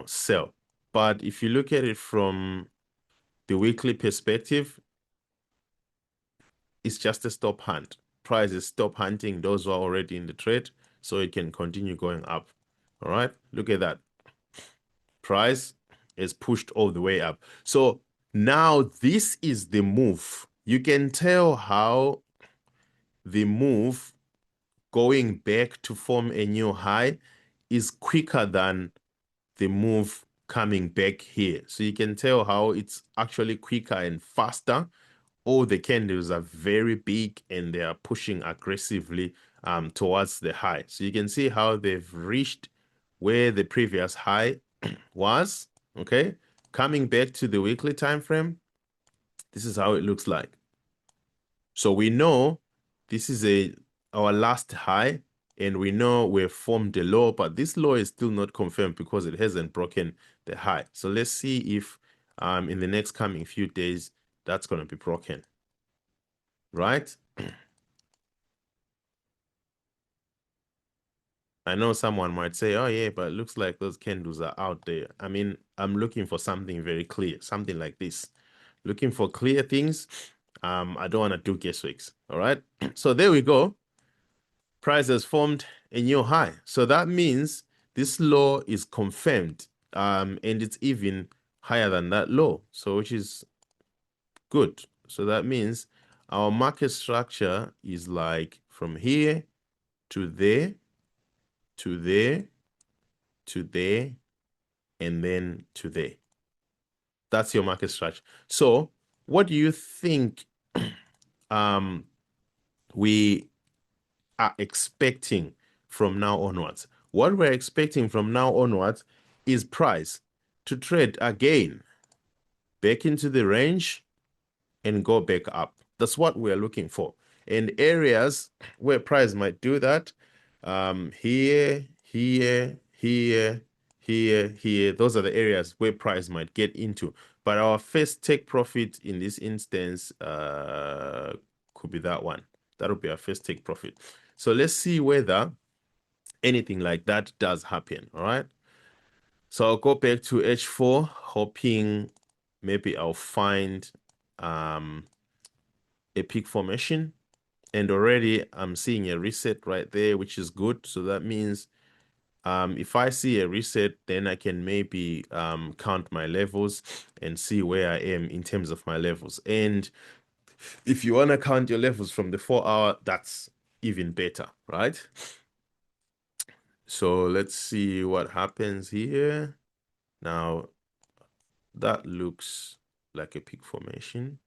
sell. But if you look at it from the weekly perspective, it's just a stop hunt. Price is stop hunting those who are already in the trade so it can continue going up. All right, look at that. Price is pushed all the way up. So now this is the move. You can tell how the move going back to form a new high is quicker than the move coming back here. So you can tell how it's actually quicker and faster. All the candles are very big and they are pushing aggressively towards the high. So you can see how they've reached where the previous high was, okay? Coming back to the weekly time frame, this is how it looks like. So we know this is our last high, and we know we've formed a low, but this low is still not confirmed because it hasn't broken the high. So let's see if in the next coming few days that's going to be broken, right? I know someone might say, oh yeah, but it looks like those candles are out there. I mean, I'm looking for something very clear, something like this. Looking for clear things. I don't want to do guessworks. All right. So there we go. Price has formed a new high. So that means this low is confirmed. And it's even higher than that low. So which is good. So that means our market structure is like from here to there, to there, to there, and then to there. That's your market structure. So what do you think we are expecting from now onwards? What we're expecting from now onwards is price to trade again back into the range and go back up. That's what we're looking for. And areas where price might do that, here, here, here, here, here. Those are the areas where price might get into. But our first take profit in this instance could be that one. That'll be our first take profit. So let's see whether anything like that does happen. All right. So I'll go back to H4, hoping maybe I'll find a peak formation. And already I'm seeing a reset right there, which is good. So that means if I see a reset, then I can maybe count my levels and see where I am in terms of my levels. And if you want to count your levels from the 4-hour, that's even better, right? So let's see what happens here. Now, that looks like a peak formation.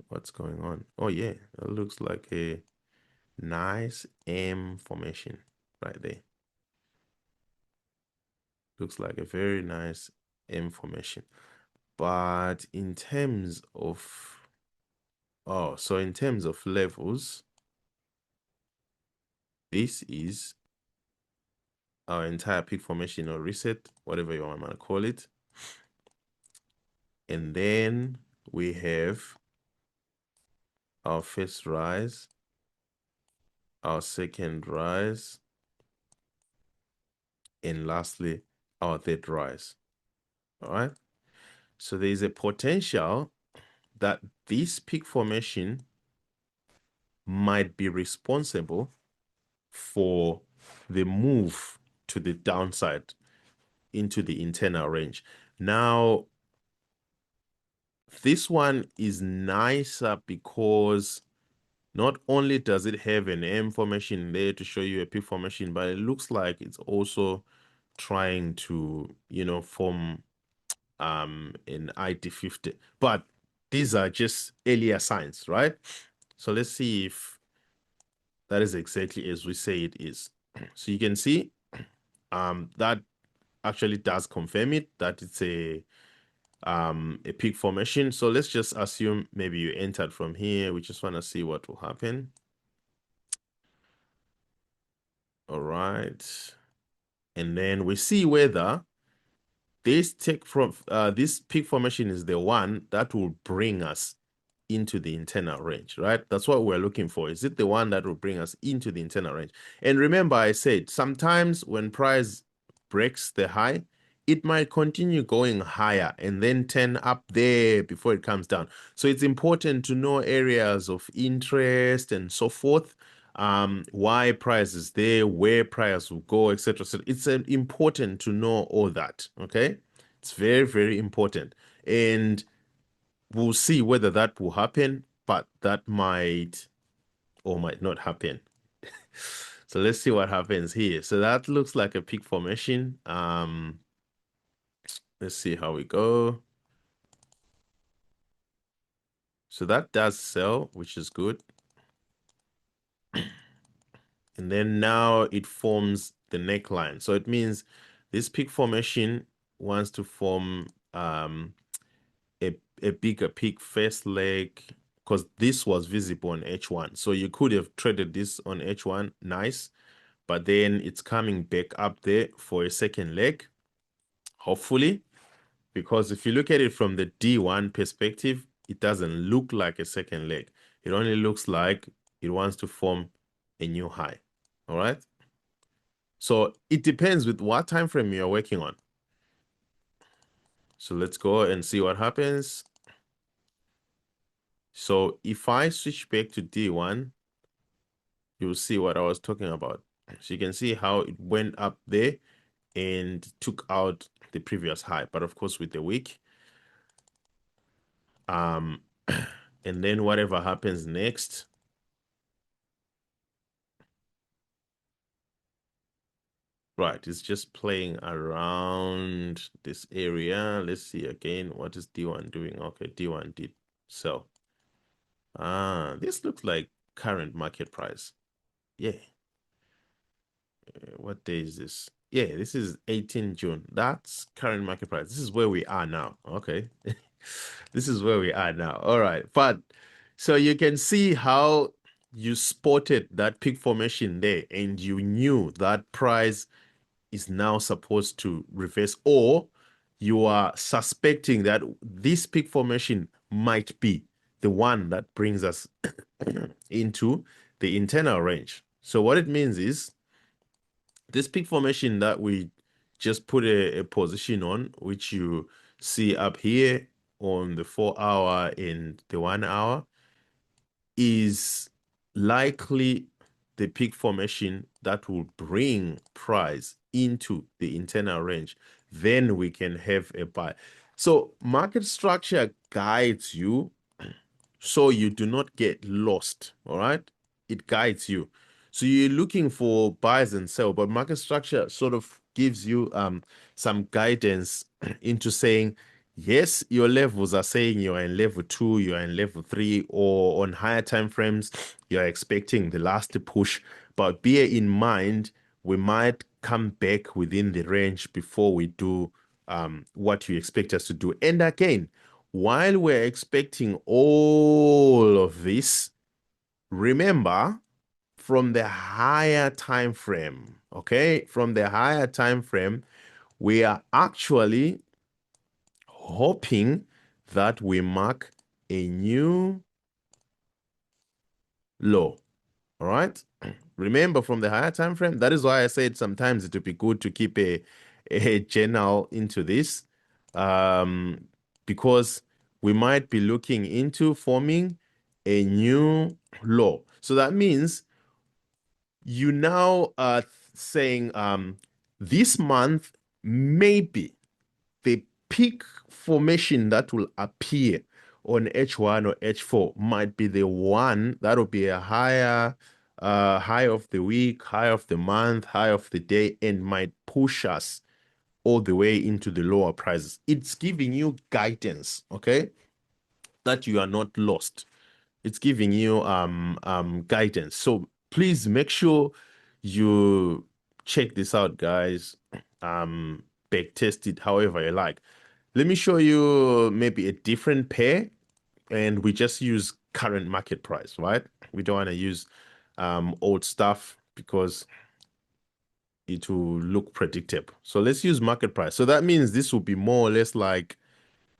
What's going on? Oh, yeah, it looks like a nice M formation right there. Looks like a very nice M formation. But in terms of, so in terms of levels, this is our entire peak formation or reset, whatever you want to call it. And then we have our first rise, our second rise, and lastly, our third rise. All right. So there is a potential that this peak formation might be responsible for the move to the downside into the internal range. Now, this one is nicer because not only does it have an M formation there to show you a P formation, but it looks like it's also trying to, form an IT50. But these are just earlier signs, right? So let's see if that is exactly as we say it is. So you can see that actually does confirm it, that it's a peak formation. So let's just assume maybe you entered from here. We just want to see what will happen. All right. And then we see whether this this peak formation is the one that will bring us into the internal range, right? That's what we're looking for. Is it the one that will bring us into the internal range? And remember, I said sometimes when price breaks the high, it might continue going higher and then turn up there before it comes down. So it's important to know areas of interest and so forth, why price is there, where price will go, etc. So it's important to know all that, okay? It's very, very important. And we'll see whether that will happen, but that might or might not happen. So let's see what happens here. So that looks like a peak formation. Let's see how we go. So that does sell, which is good. And then now it forms the neckline. So it means this peak formation wants to form a bigger peak first leg, because this was visible on H1. So you could have traded this on H1, nice, but then it's coming back up there for a second leg, hopefully, because if you look at it from the D1 perspective, it doesn't look like a second leg. It only looks like it wants to form a new high. All right. So it depends with what time frame you're working on. So let's go and see what happens. So if I switch back to D1, you'll see what I was talking about. So you can see how it went up there and took out the previous high. But of course, with the wick, And then whatever happens next, right, it's just playing around this area. Let's see again. What is D1 doing? Okay, D1 did sell. This looks like current market price. Yeah. What day is this? Yeah, this is 18 June. That's current market price. This is where we are now. Okay. This is where we are now. All right. But so you can see how you spotted that peak formation there and you knew that price is now supposed to reverse, or you are suspecting that this peak formation might be the one that brings us into the internal range. So what it means is this peak formation that we just put a position on, which you see up here on the 4 hour and the 1 hour, is likely the peak formation that will bring price into the internal range. Then we can have a buy. So market structure guides you so you do not get lost. All right, it guides you. So you're looking for buys and sell, but market structure sort of gives you some guidance into saying, yes, your levels are saying you're in level 2, you're in level 3, or on higher time frames, you're expecting the last push. But bear in mind, we might come back within the range before we do what you expect us to do. And again, while we're expecting all of this, remember from the higher time frame, okay? From the higher time frame, we are actually hoping that we mark a new low. All right. Remember from the higher time frame, that is why I said sometimes it would be good to keep a journal into this, um, because we might be looking into forming a new low. So that means you now are saying this month maybe the peak formation that will appear on H1 or H4 might be the one that will be a higher high of the week, high of the month, high of the day, and might push us all the way into the lower prices. It's giving you guidance, okay, that you are not lost. It's giving you guidance. So please make sure you check this out, guys. Back test it however you like. Let me show you maybe a different pair, and we just use current market price, right? We don't want to use old stuff because it will look predictable. So let's use market price. So that means this will be more or less like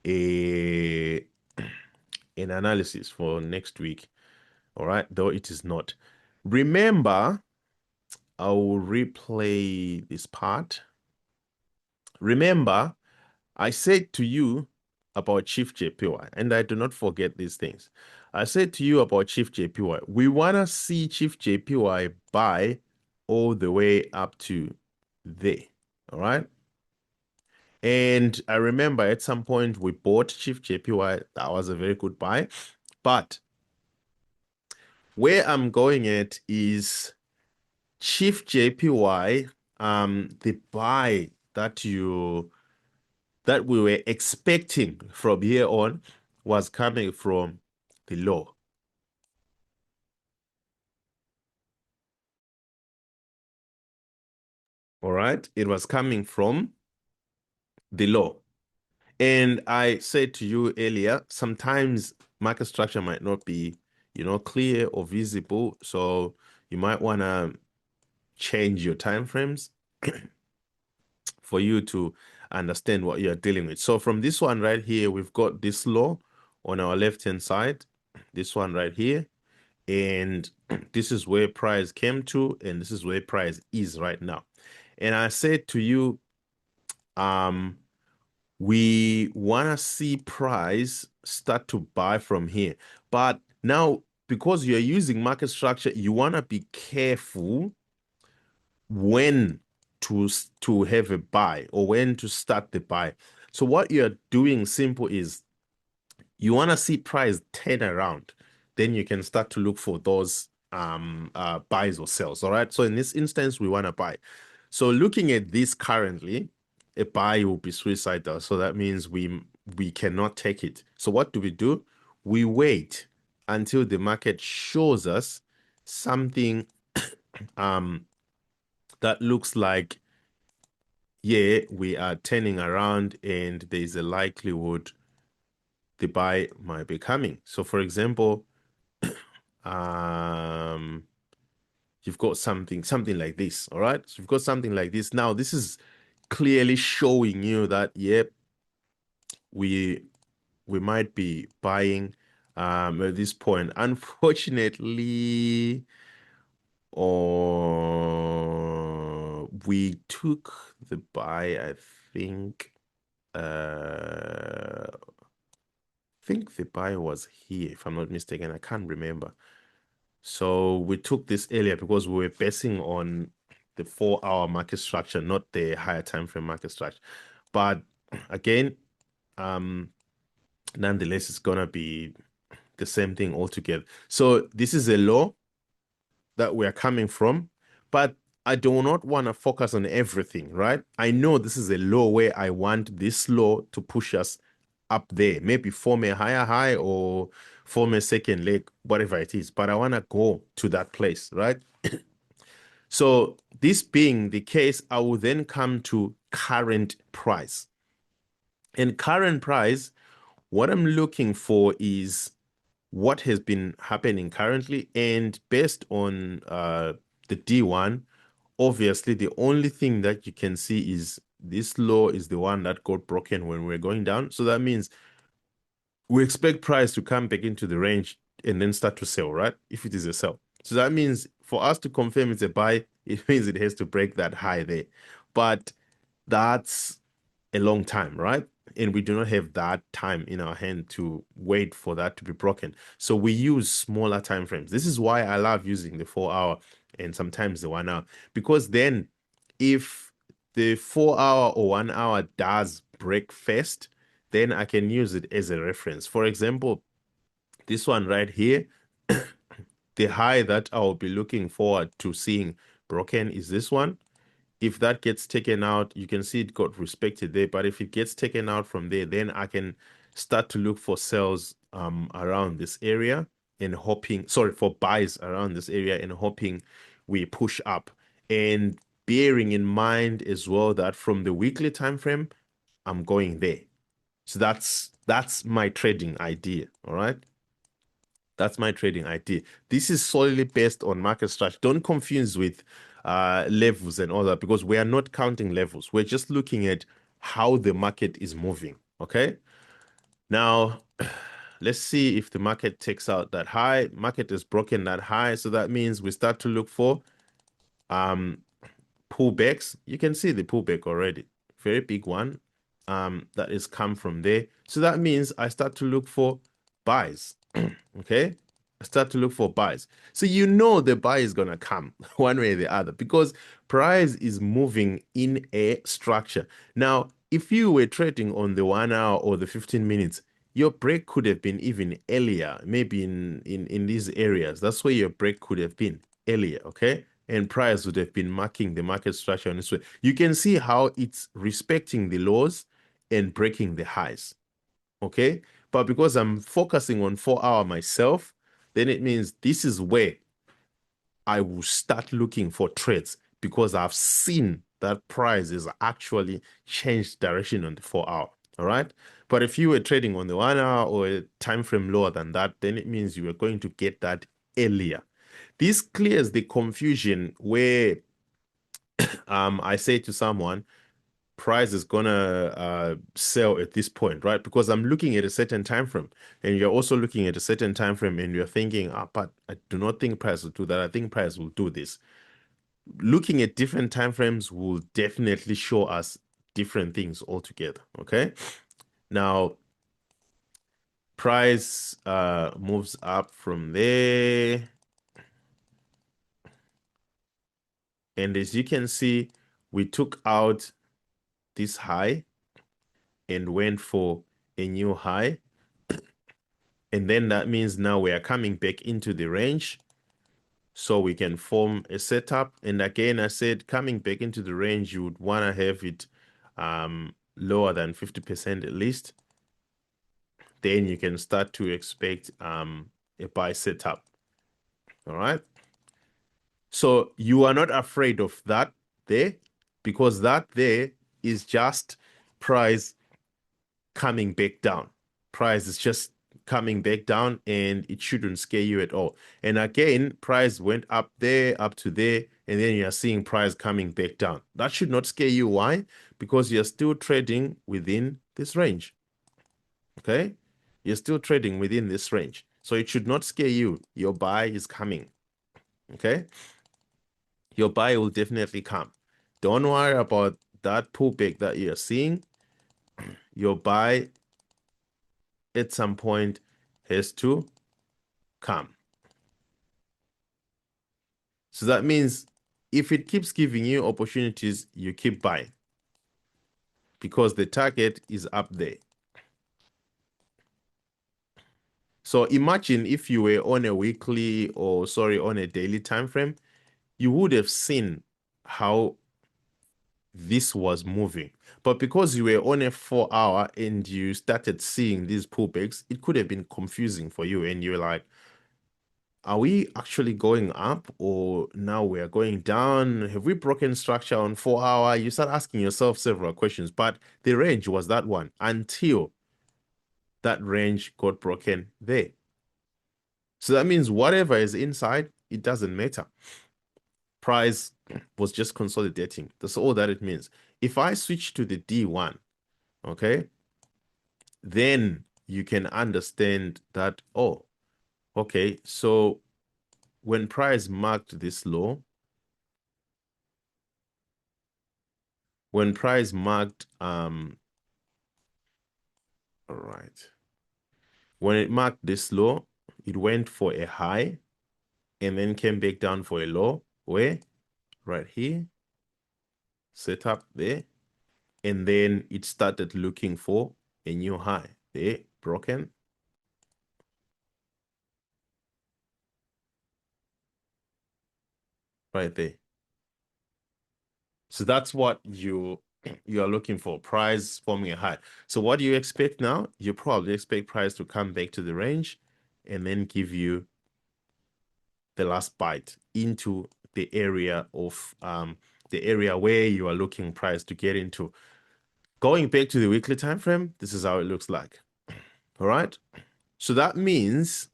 a an analysis for next week. All right, though it is not. Remember, I will replay this part. Remember, I said to you about Chief JPY, and I do not forget these things. I said to you about Chief JPY, we want to see Chief JPY buy all the way up to there. All right. And I remember at some point we bought Chief JPY. That was a very good buy. But where I'm going at is Chief JPY, the buy that we were expecting from here on was coming from the low. All right, it was coming from the low. And I said to you earlier, sometimes market structure might not be, clear or visible. So you might want to change your time frames for you to understand what you're dealing with. So from this one right here, we've got this low on our left-hand side, this one right here, and this is where price came to, and this is where price is right now. And I said to you, we want to see price start to buy from here. But now, because you're using market structure, you want to be careful when to have a buy or when to start the buy. So what you're doing simple is You want to see price turn around, then you can start to look for those buys or sells. All right. So in this instance, we want to buy. So looking at this currently, a buy will be suicidal. So that means we cannot take it. So what do? We wait until the market shows us something um that looks like, yeah, we are turning around and there's a likelihood the buy might be coming. So for example, um you've got something like this. All right, so you've got something like this. Now this is clearly showing you that, yep, we we might be buying at this point. Unfortunately, or we took the buy, I think. I think the buy was here, if I'm not mistaken. I can't remember. So we took this earlier because we were basing on the 4-hour market structure, not the higher time frame market structure. But again, um, nonetheless, it's gonna be the same thing altogether. So this is a low that we are coming from, but I do not want to focus on everything, right? I know this is a low where I want this low to push us up there, maybe form a higher high or form a second leg, whatever it is, but I want to go to that place, right? So this being the case, I will then come to current price. And current price, what I'm looking for is what has been happening currently. And based on the D1, obviously the only thing that you can see is this low is the one that got broken when we're going down. So that means we expect price to come back into the range and then start to sell, right? If it is a sell. So that means for us to confirm it's a buy, it means it has to break that high there. But that's a long time, right? And we do not have that time in our hand to wait for that to be broken. So we use smaller time frames. This is why I love using the 4-hour and sometimes the 1 hour, because then if the 4-hour or 1 hour does break first, then I can use it as a reference. For example, this one right here, the high that I'll be looking forward to seeing broken is this one. If that gets taken out, you can see it got respected there. But if it gets taken out from there, then I can start to look for sells around this area and hoping, sorry, for buys around this area and hoping we push up. And bearing in mind as well that from the weekly time frame, I'm going there. So that's my trading idea. All right. That's my trading idea. This is solely based on market strategy. Don't confuse with levels and all that, because we are not counting levels. We're just looking at how the market is moving. Okay. Now, let's see if the market takes out that high. Market has broken that high. So that means we start to look for um, pullbacks. You can see the pullback already. Very big one that has come from there. So that means I start to look for buys. Okay. I start to look for buys. So you know the buy is gonna come one way or the other because price is moving in a structure. Now, if you were trading on the 1 hour or the 15 minutes, your break could have been even earlier, maybe in these areas. That's where your break could have been earlier, okay? And price would have been marking the market structure in this way. You can see how it's respecting the lows and breaking the highs, okay? But because I'm focusing on 4 hour myself, then it means this is where I will start looking for trades because I've seen that price is actually changed direction on the 4 hour. All right. But if you were trading on the 1 hour or a time frame lower than that, then it means you are going to get that earlier. This clears the confusion where I say to someone, price is gonna sell at this point, right? Because I'm looking at a certain time frame, and you're also looking at a certain time frame, and you're thinking, but I do not think price will do that. I think price will do this. Looking at different time frames will definitely show us different things altogether. Okay. Now, price moves up from there, and as you can see, we took out this high and went for a new high. And then that means now we are coming back into the range. So we can form a setup. And again, I said coming back into the range, you would want to have it lower than 50% at least. Then you can start to expect a buy setup. All right. So you are not afraid of that there, because that there is just price coming back down. Price is just coming back down and it shouldn't scare you at all. And again, price went up there, up to there, and then you're seeing price coming back down. That should not scare you. Why? Because you're still trading within this range. Okay? You're still trading within this range. So it should not scare you. Your buy is coming. Okay? Your buy will definitely come. Don't worry about that pullback that you're seeing. Your buy at some point has to come. So that means if it keeps giving you opportunities, you keep buying because the target is up there. So imagine if you were on a weekly or on a daily time frame, you would have seen how this was moving. But because you were on a 4 hour and you started seeing these pullbacks, it could have been confusing for you. And you're like, are we actually going up or now we are going down? Have we broken structure on 4 hour? You start asking yourself several questions, but the range was that one until that range got broken there. So that means whatever is inside, it doesn't matter. Price was just consolidating. That's all that it means. If I switch to the D1, okay, then you can understand that, oh, okay, so when price marked this low, when price marked, all right, when it marked this low, it went for a high and then came back down for a low, where? Right here, set up there, and then it started looking for a new high. There, broken, right there. So that's what you are looking for, price forming a high. So what do you expect now? You probably expect price to come back to the range and then give you the last bite into the area of the area where you are looking price to get into. Going back to the weekly time frame, this is how it looks like. All right. So that means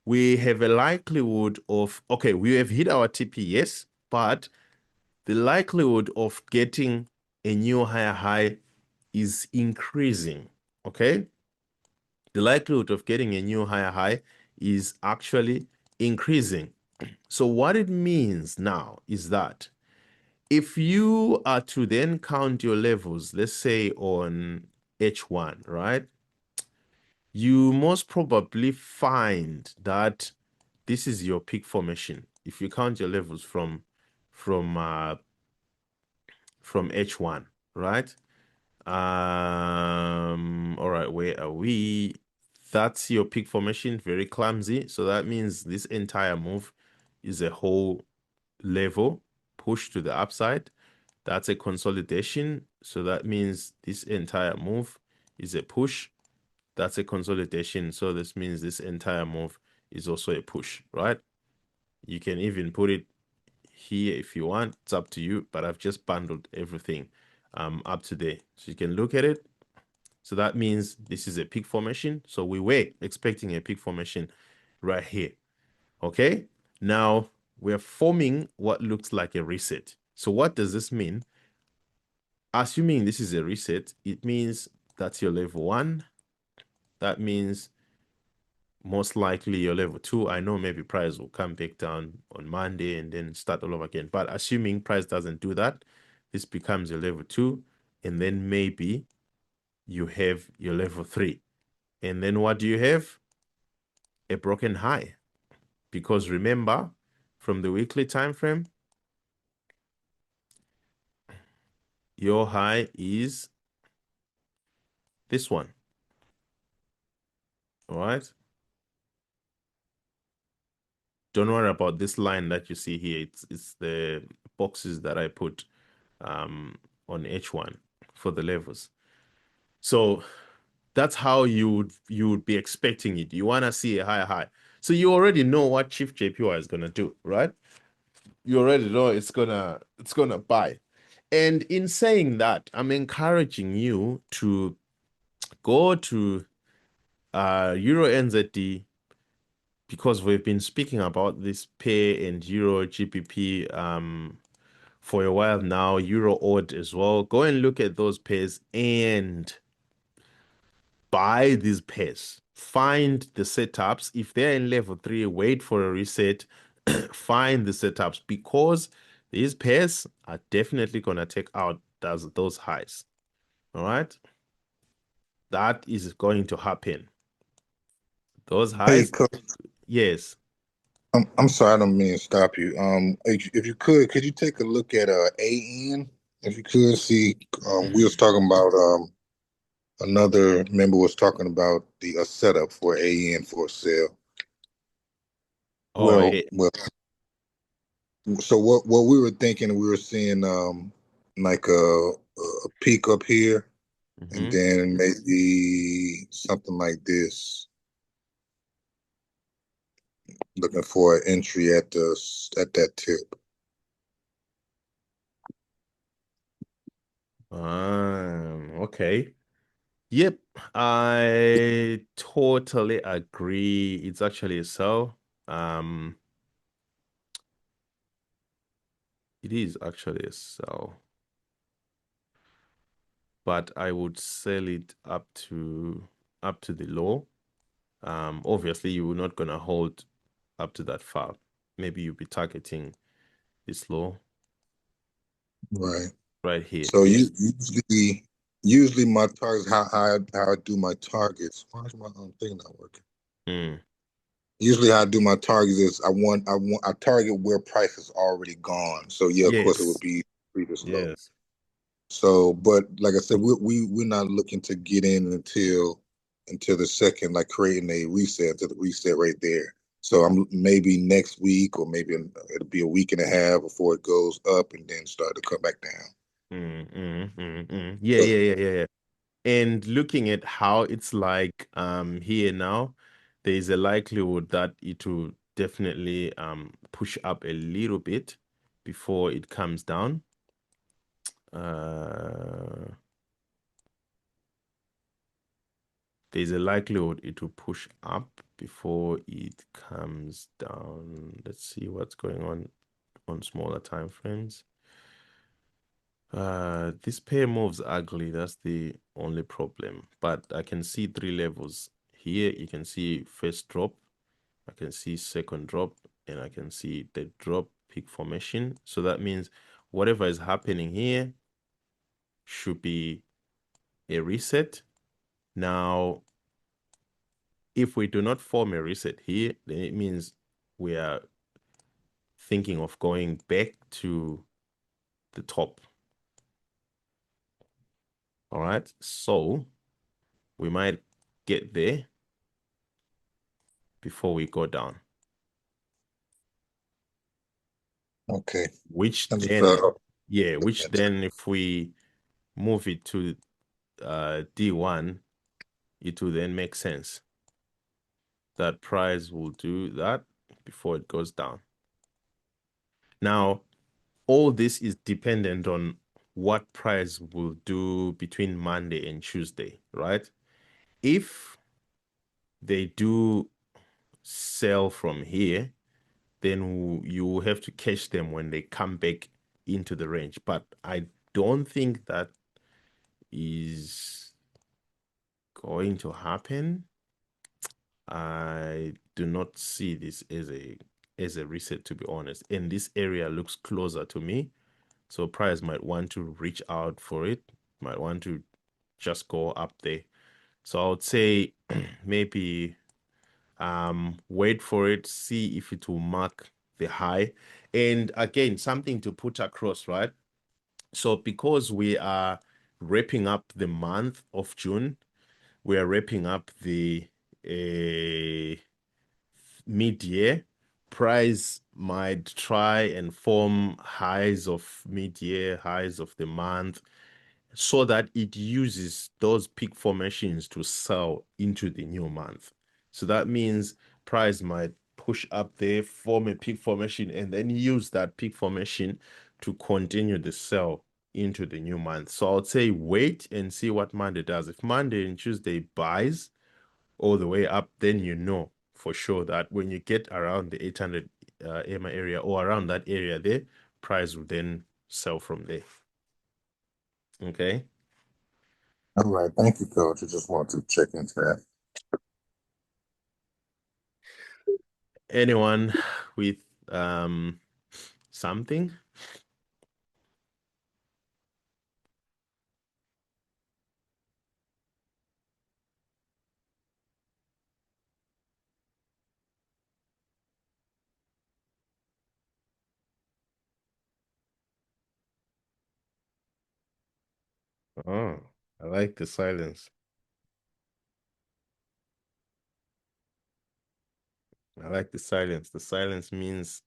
we have a likelihood of, okay, we have hit our TP, yes, but the likelihood of getting a new higher high is increasing. Okay. The likelihood of getting a new higher high is actually increasing. So what it means now is that if you are to then count your levels, let's say on H1, right? You most probably find that this is your peak formation. If you count your levels from uh, from H1, right? All right, where are we? That's your peak formation, very clumsy. So that means this entire move is a whole level push to the upside. That's a consolidation. So that means this entire move is a push. That's a consolidation. So this means this entire move is also a push, right? You can even put it here if you want. It's up to you, but I've just bundled everything up to there. So you can look at it. So that means this is a peak formation. So we were expecting a peak formation right here. Okay. Now we're forming what looks like a reset. So what does this mean? Assuming this is a reset, it means that's your level 1. That means most likely your level 2. I know maybe price will come back down on Monday and then start all over again. But assuming price doesn't do that, this becomes your level 2. And then maybe you have your level 3. And then what do you have? A broken high. Because remember, from the weekly time frame, your high is this one. All right. Don't worry about this line that you see here. It's the boxes that I put on H1 for the levels. So that's how you would be expecting it. You want to see a higher high. So you already know what Chief JPY is gonna do, right? You already know it's gonna buy. And in saying that, I'm encouraging you to go to Euro NZD because we've been speaking about this pair and Euro GBP for a while now, Euro odd as well. Go and look at those pairs and buy these pairs. Find the setups. If they're in level 3, wait for a reset. Find the setups because these pairs are definitely gonna take out those highs. All right. That is going to happen. Those Hey, highs, Coach, yes. I'm sorry, I don't mean to stop you. If you could you take a look at AN? If you could see, we was talking about another member was talking about the setup for AN for sale. Oh, yeah. Well, so what we were thinking, we were seeing like a peak up here, and Mm-hmm. then maybe something like this, looking for an entry at that tip. Okay. Yep, I totally agree. It's actually a sell. Um, it is actually a sell, but I would sell it up to the low. Obviously you're not gonna hold up to that far. Maybe you'll be targeting this low Right. right here. So Yeah. you usually my targets how I do my targets. Why is my thing not working? Mm. Usually how I do my targets is I target where price is already gone. So yeah, of course it would Yes. be previous low. Yes. So but like I said, we're not looking to get in until the second, like creating a reset to the reset right there. So I'm maybe next week or maybe it'll be a week and a half before it goes up and then start to come back down. Yeah, So yeah, yeah, yeah, yeah. And looking at how it's like here now, there's a likelihood that it will definitely push up a little bit before it comes down. Uh, there's a likelihood it will push up before it comes down. Let's see what's going on smaller time frames. This pair moves ugly. That's the only problem. But I can see 3 levels here. You can see first drop. I can see second drop, and I can see the drop peak formation. So that means whatever is happening here should be a reset. Now, if we do not form a reset here, then it means we are thinking of going back to the top. All right. So we might get there before we go down, okay. which I just then, yeah, look which at it. then if we move it to D1, it will then make sense that price will do that before it goes down. Now, all this is dependent on what price will do between Monday and Tuesday, right? If they do sell from here, then you will have to catch them when they come back into the range. But I don't think that is going to happen. I do not see this as a reset, to be honest. And this area looks closer to me. So price might want to reach out for it, might want to just go up there. So I would say maybe wait for it, see if it will mark the high. And again, something to put across, right? So because we are wrapping up the month of June, we are wrapping up the a mid-year, price might try and form highs of mid-year, highs of the month, so that it uses those peak formations to sell into the new month. So that means price might push up there, form a peak formation, and then use that peak formation to continue the sell into the new month. So I'll say wait and see what Monday does. If Monday and Tuesday buys all the way up, then you know for sure that when you get around the 800 EMA area or around that area there, price will then sell from there. Okay. All right. Thank you, Coach. I just want to check into that. Anyone with something? Oh, I like the silence. I like the silence. The silence means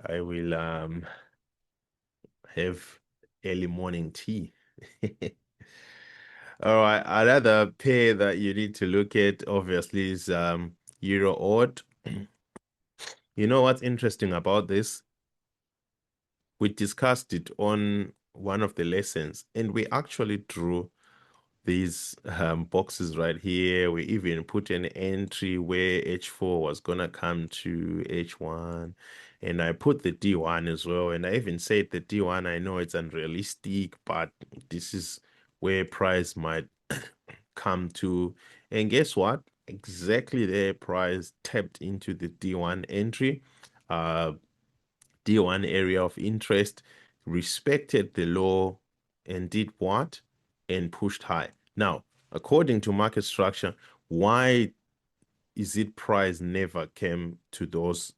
I will have early morning tea. All right, another pair that you need to look at obviously is Euro odd. You know what's interesting about this? We discussed it on one of the lessons, and we actually drew these boxes right here. We even put an entry where H4 was gonna come to H1, and I put the D1 as well. And I even said the D1, I know it's unrealistic, but this is where price might come to. And guess what? Exactly their price tapped into the D1 entry. D1 area of interest, respected the law, and did what? And pushed high. Now, according to market structure, why is it price never came to those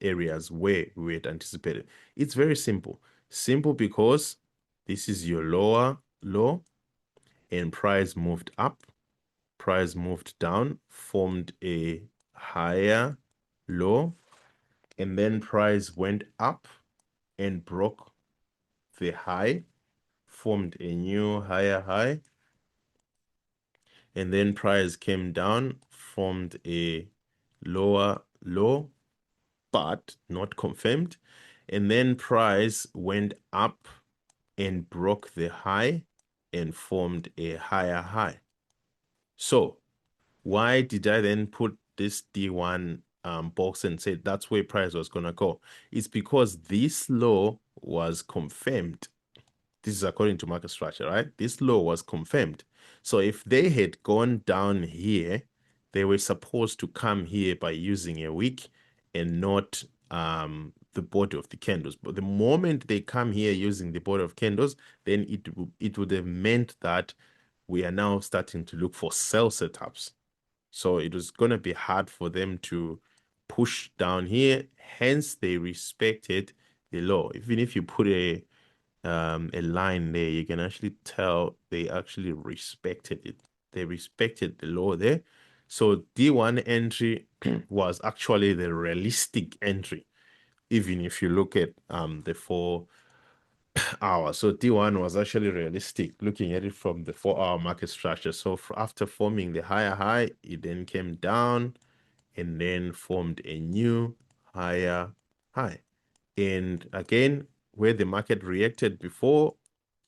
areas where we had anticipated? It's very simple. Simple because this is your lower low, and price moved up, price moved down, formed a higher low, and then price went up and broke the high, formed a new higher high, and then price came down, formed a lower low, but not confirmed. And then price went up and broke the high and formed a higher high. So why did I then put this D1 box and say that's where price was going to go? It's because this low was confirmed. This is according to market structure, right? This low was confirmed. So if they had gone down here, they were supposed to come here by using a wick and not the body of the candles. But the moment they come here using the body of candles, then it would have meant that we are now starting to look for sell setups. So it was going to be hard for them to push down here. Hence, they respected the law. Even if you put a line there, you can actually tell they actually respected it. They respected the law there. So D1 entry was actually the realistic entry, even if you look at the 4 hour. So D1 was actually realistic, looking at it from the 4 hour market structure. So after forming the higher high, it then came down and then formed a new higher high. And again, where the market reacted before,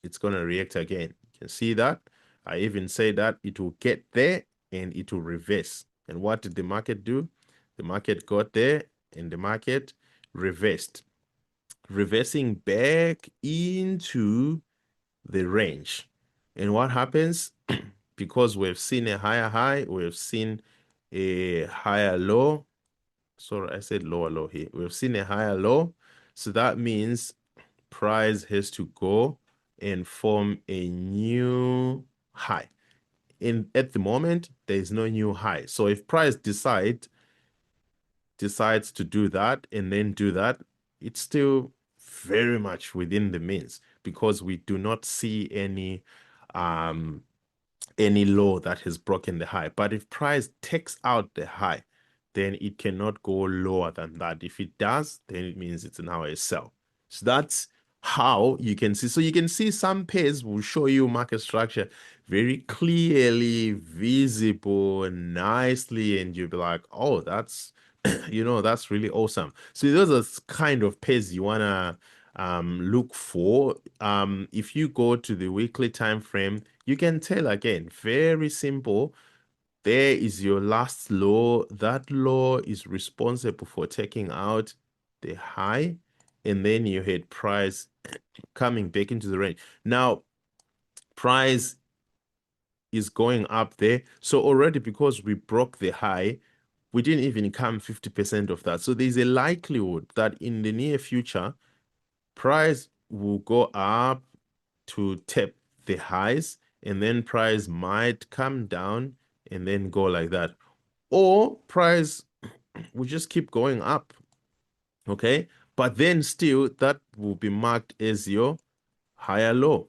it's going to react again. You can see that. I even say that it will get there and it will reverse. And what did the market do? The market got there and the market reversed, reversing back into the range. And what happens? Because we've seen a higher high, we've seen a higher low. Sorry, I said lower low here. We've seen a higher low. So that means price has to go and form a new high. At the moment, there is no new high. So if price decides to do that and then do that, it's still very much within the means because we do not see any any low that has broken the high. But if price takes out the high, then it cannot go lower than that. If it does, then it means it's now a sell. So that's how you can see. So you can see some pairs will show you market structure very clearly, visible, and nicely, and you'll be like, oh, that's that's really awesome. So those are kind of pairs you wanna look for. If you go to the weekly time frame, you can tell again, very simple. There is your last low. That low is responsible for taking out the high, and then you had price coming back into the range. Now, price is going up there. So already because we broke the high, we didn't even come 50% of that. So there's a likelihood that in the near future, price will go up to tap the highs, and then price might come down and then go like that. Or price will just keep going up, okay? But then still, that will be marked as your higher low.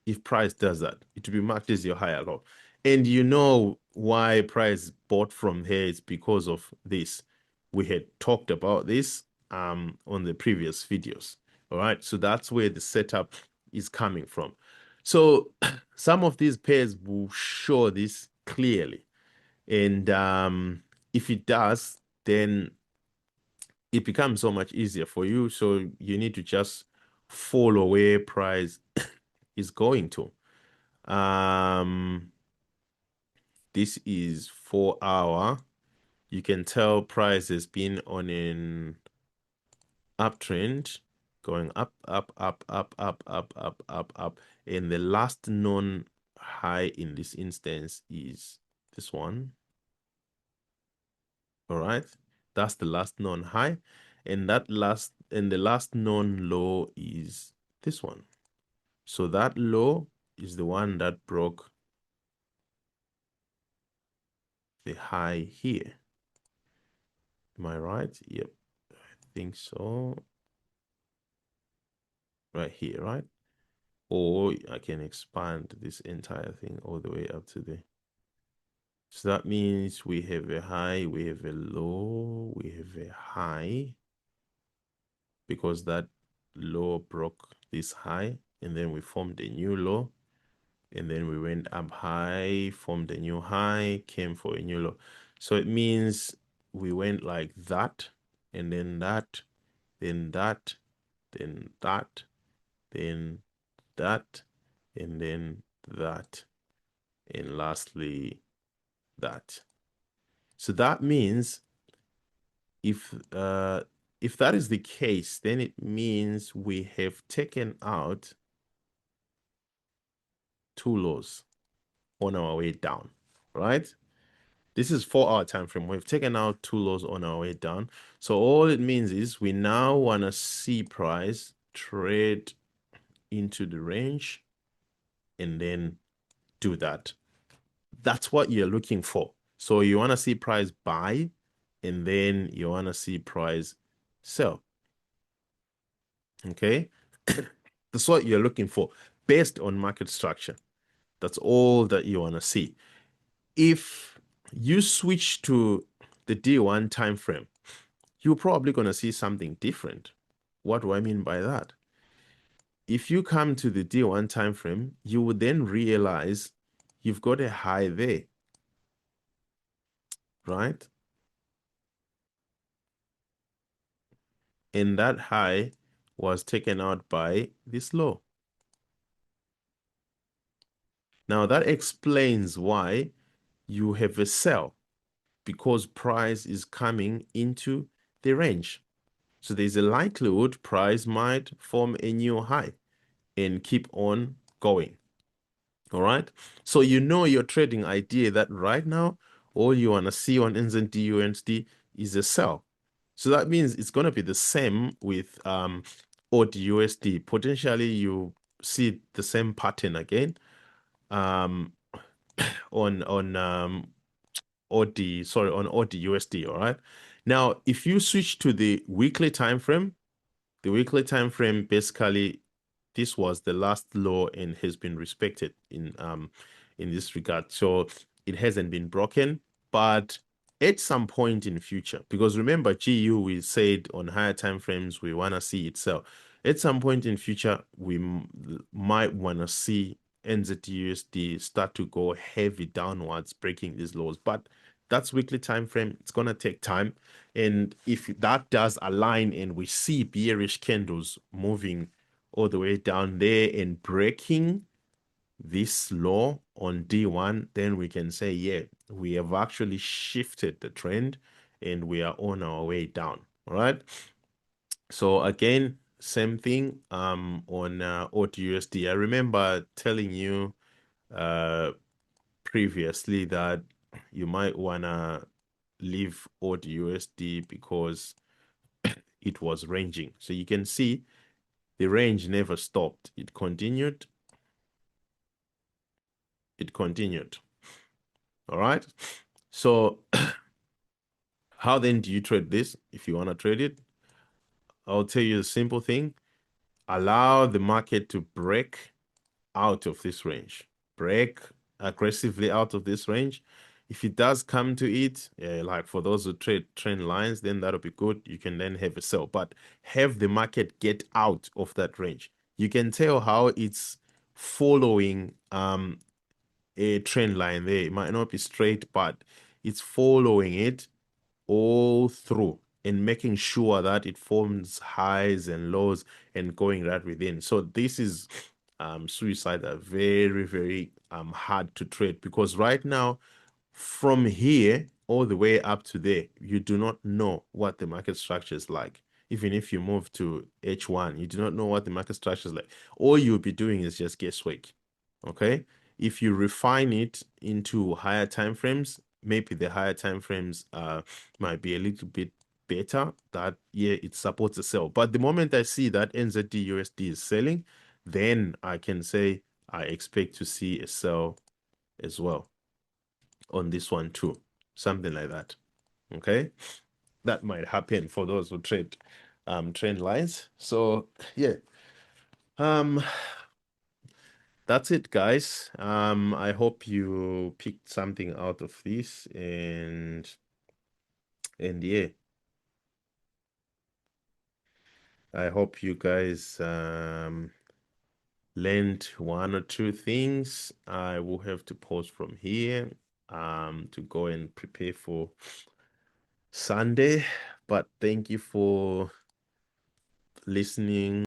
If price does that, it will be marked as your higher low. And you know why price bought from here is because of this. We had talked about this on the previous videos. All right, so that's where the setup is coming from. So some of these pairs will show this clearly. And if it does, then it becomes so much easier for you. So you need to just follow where price is going to. This is 4 hour. You can tell price has been on an uptrend, going up, up, up, up, up, up, up, up, up. And the last known high in this instance is this one. All right, that's the last known high, and the last known low is this one. So that low is the one that broke the high here. Am I right? Yep, I think so. Right here, right? Or I can expand this entire thing all the way up to the. So that means we have a high, we have a low, we have a high, because that low broke this high, and then we formed a new low, and then we went up high, formed a new high, came for a new low. So it means we went like that, and then that, then that, then that, then that, and then that, and lastly that. So that means if that is the case, then it means we have taken out two lows on our way down, right? This is 4 hour time frame. We've taken out two lows on our way down. So all it means is we now want to see price trade into the range and then do that. That's what you're looking for. So you want to see price buy, and then you want to see price sell. Okay. That's what you're looking for based on market structure. That's all that you want to see. If you switch to the D1 time frame, you're probably going to see something different. What do I mean by that? If you come to the D1 time frame, you would then realize you've got a high there, right? And that high was taken out by this low. Now that explains why you have a sell, because price is coming into the range. So there's a likelihood price might form a new high and keep on going. All right. So you know your trading idea that right now, all you want to see on NZD is a sell. So that means it's going to be the same with AUD/USD. Potentially you see the same pattern again on AUD/USD. All right. Now, if you switch to the weekly time frame, basically this was the last low and has been respected in this regard. So it hasn't been broken, but at some point in future, because remember GU, we said on higher time frames we want to see it sell. At some point in future, we might want to see NZUSD start to go heavy downwards, breaking these lows. But that's weekly time frame. It's gonna take time. And if that does align and we see bearish candles moving all the way down there and breaking this low on D1, then we can say, yeah, we have actually shifted the trend and we are on our way down. All right. So again, same thing on AUD/USD. I remember telling you previously that you might wanna leave AUD/USD because it was ranging. So you can see the range never stopped. It continued. It continued. All right. So how then do you trade this? If you want to trade it, I'll tell you a simple thing. Allow the market to break out of this range. Break aggressively out of this range. If it does come to it, like for those who trade trend lines, then that'll be good. You can then have a sell, but have the market get out of that range. You can tell how it's following a trend line there. It might not be straight, but it's following it all through and making sure that it forms highs and lows and going right within. So this is suicide are very, very hard to trade, because right now from here all the way up to there, you do not know what the market structure is like. Even if you move to H1, you do not know what the market structure is like. All you'll be doing is just guesswork. Okay. If you refine it into higher time frames, maybe the higher time frames might be a little bit better, that yeah, it supports a sell. But the moment I see that NZD USD is selling, then I can say I expect to see a sell as well on this one too, something like that. Okay, that might happen for those who trade trend lines. So yeah, that's it, guys. I hope you picked something out of this, and yeah, I hope you guys learned one or two things. I will have to pause from here to go and prepare for Sunday, but thank you for listening.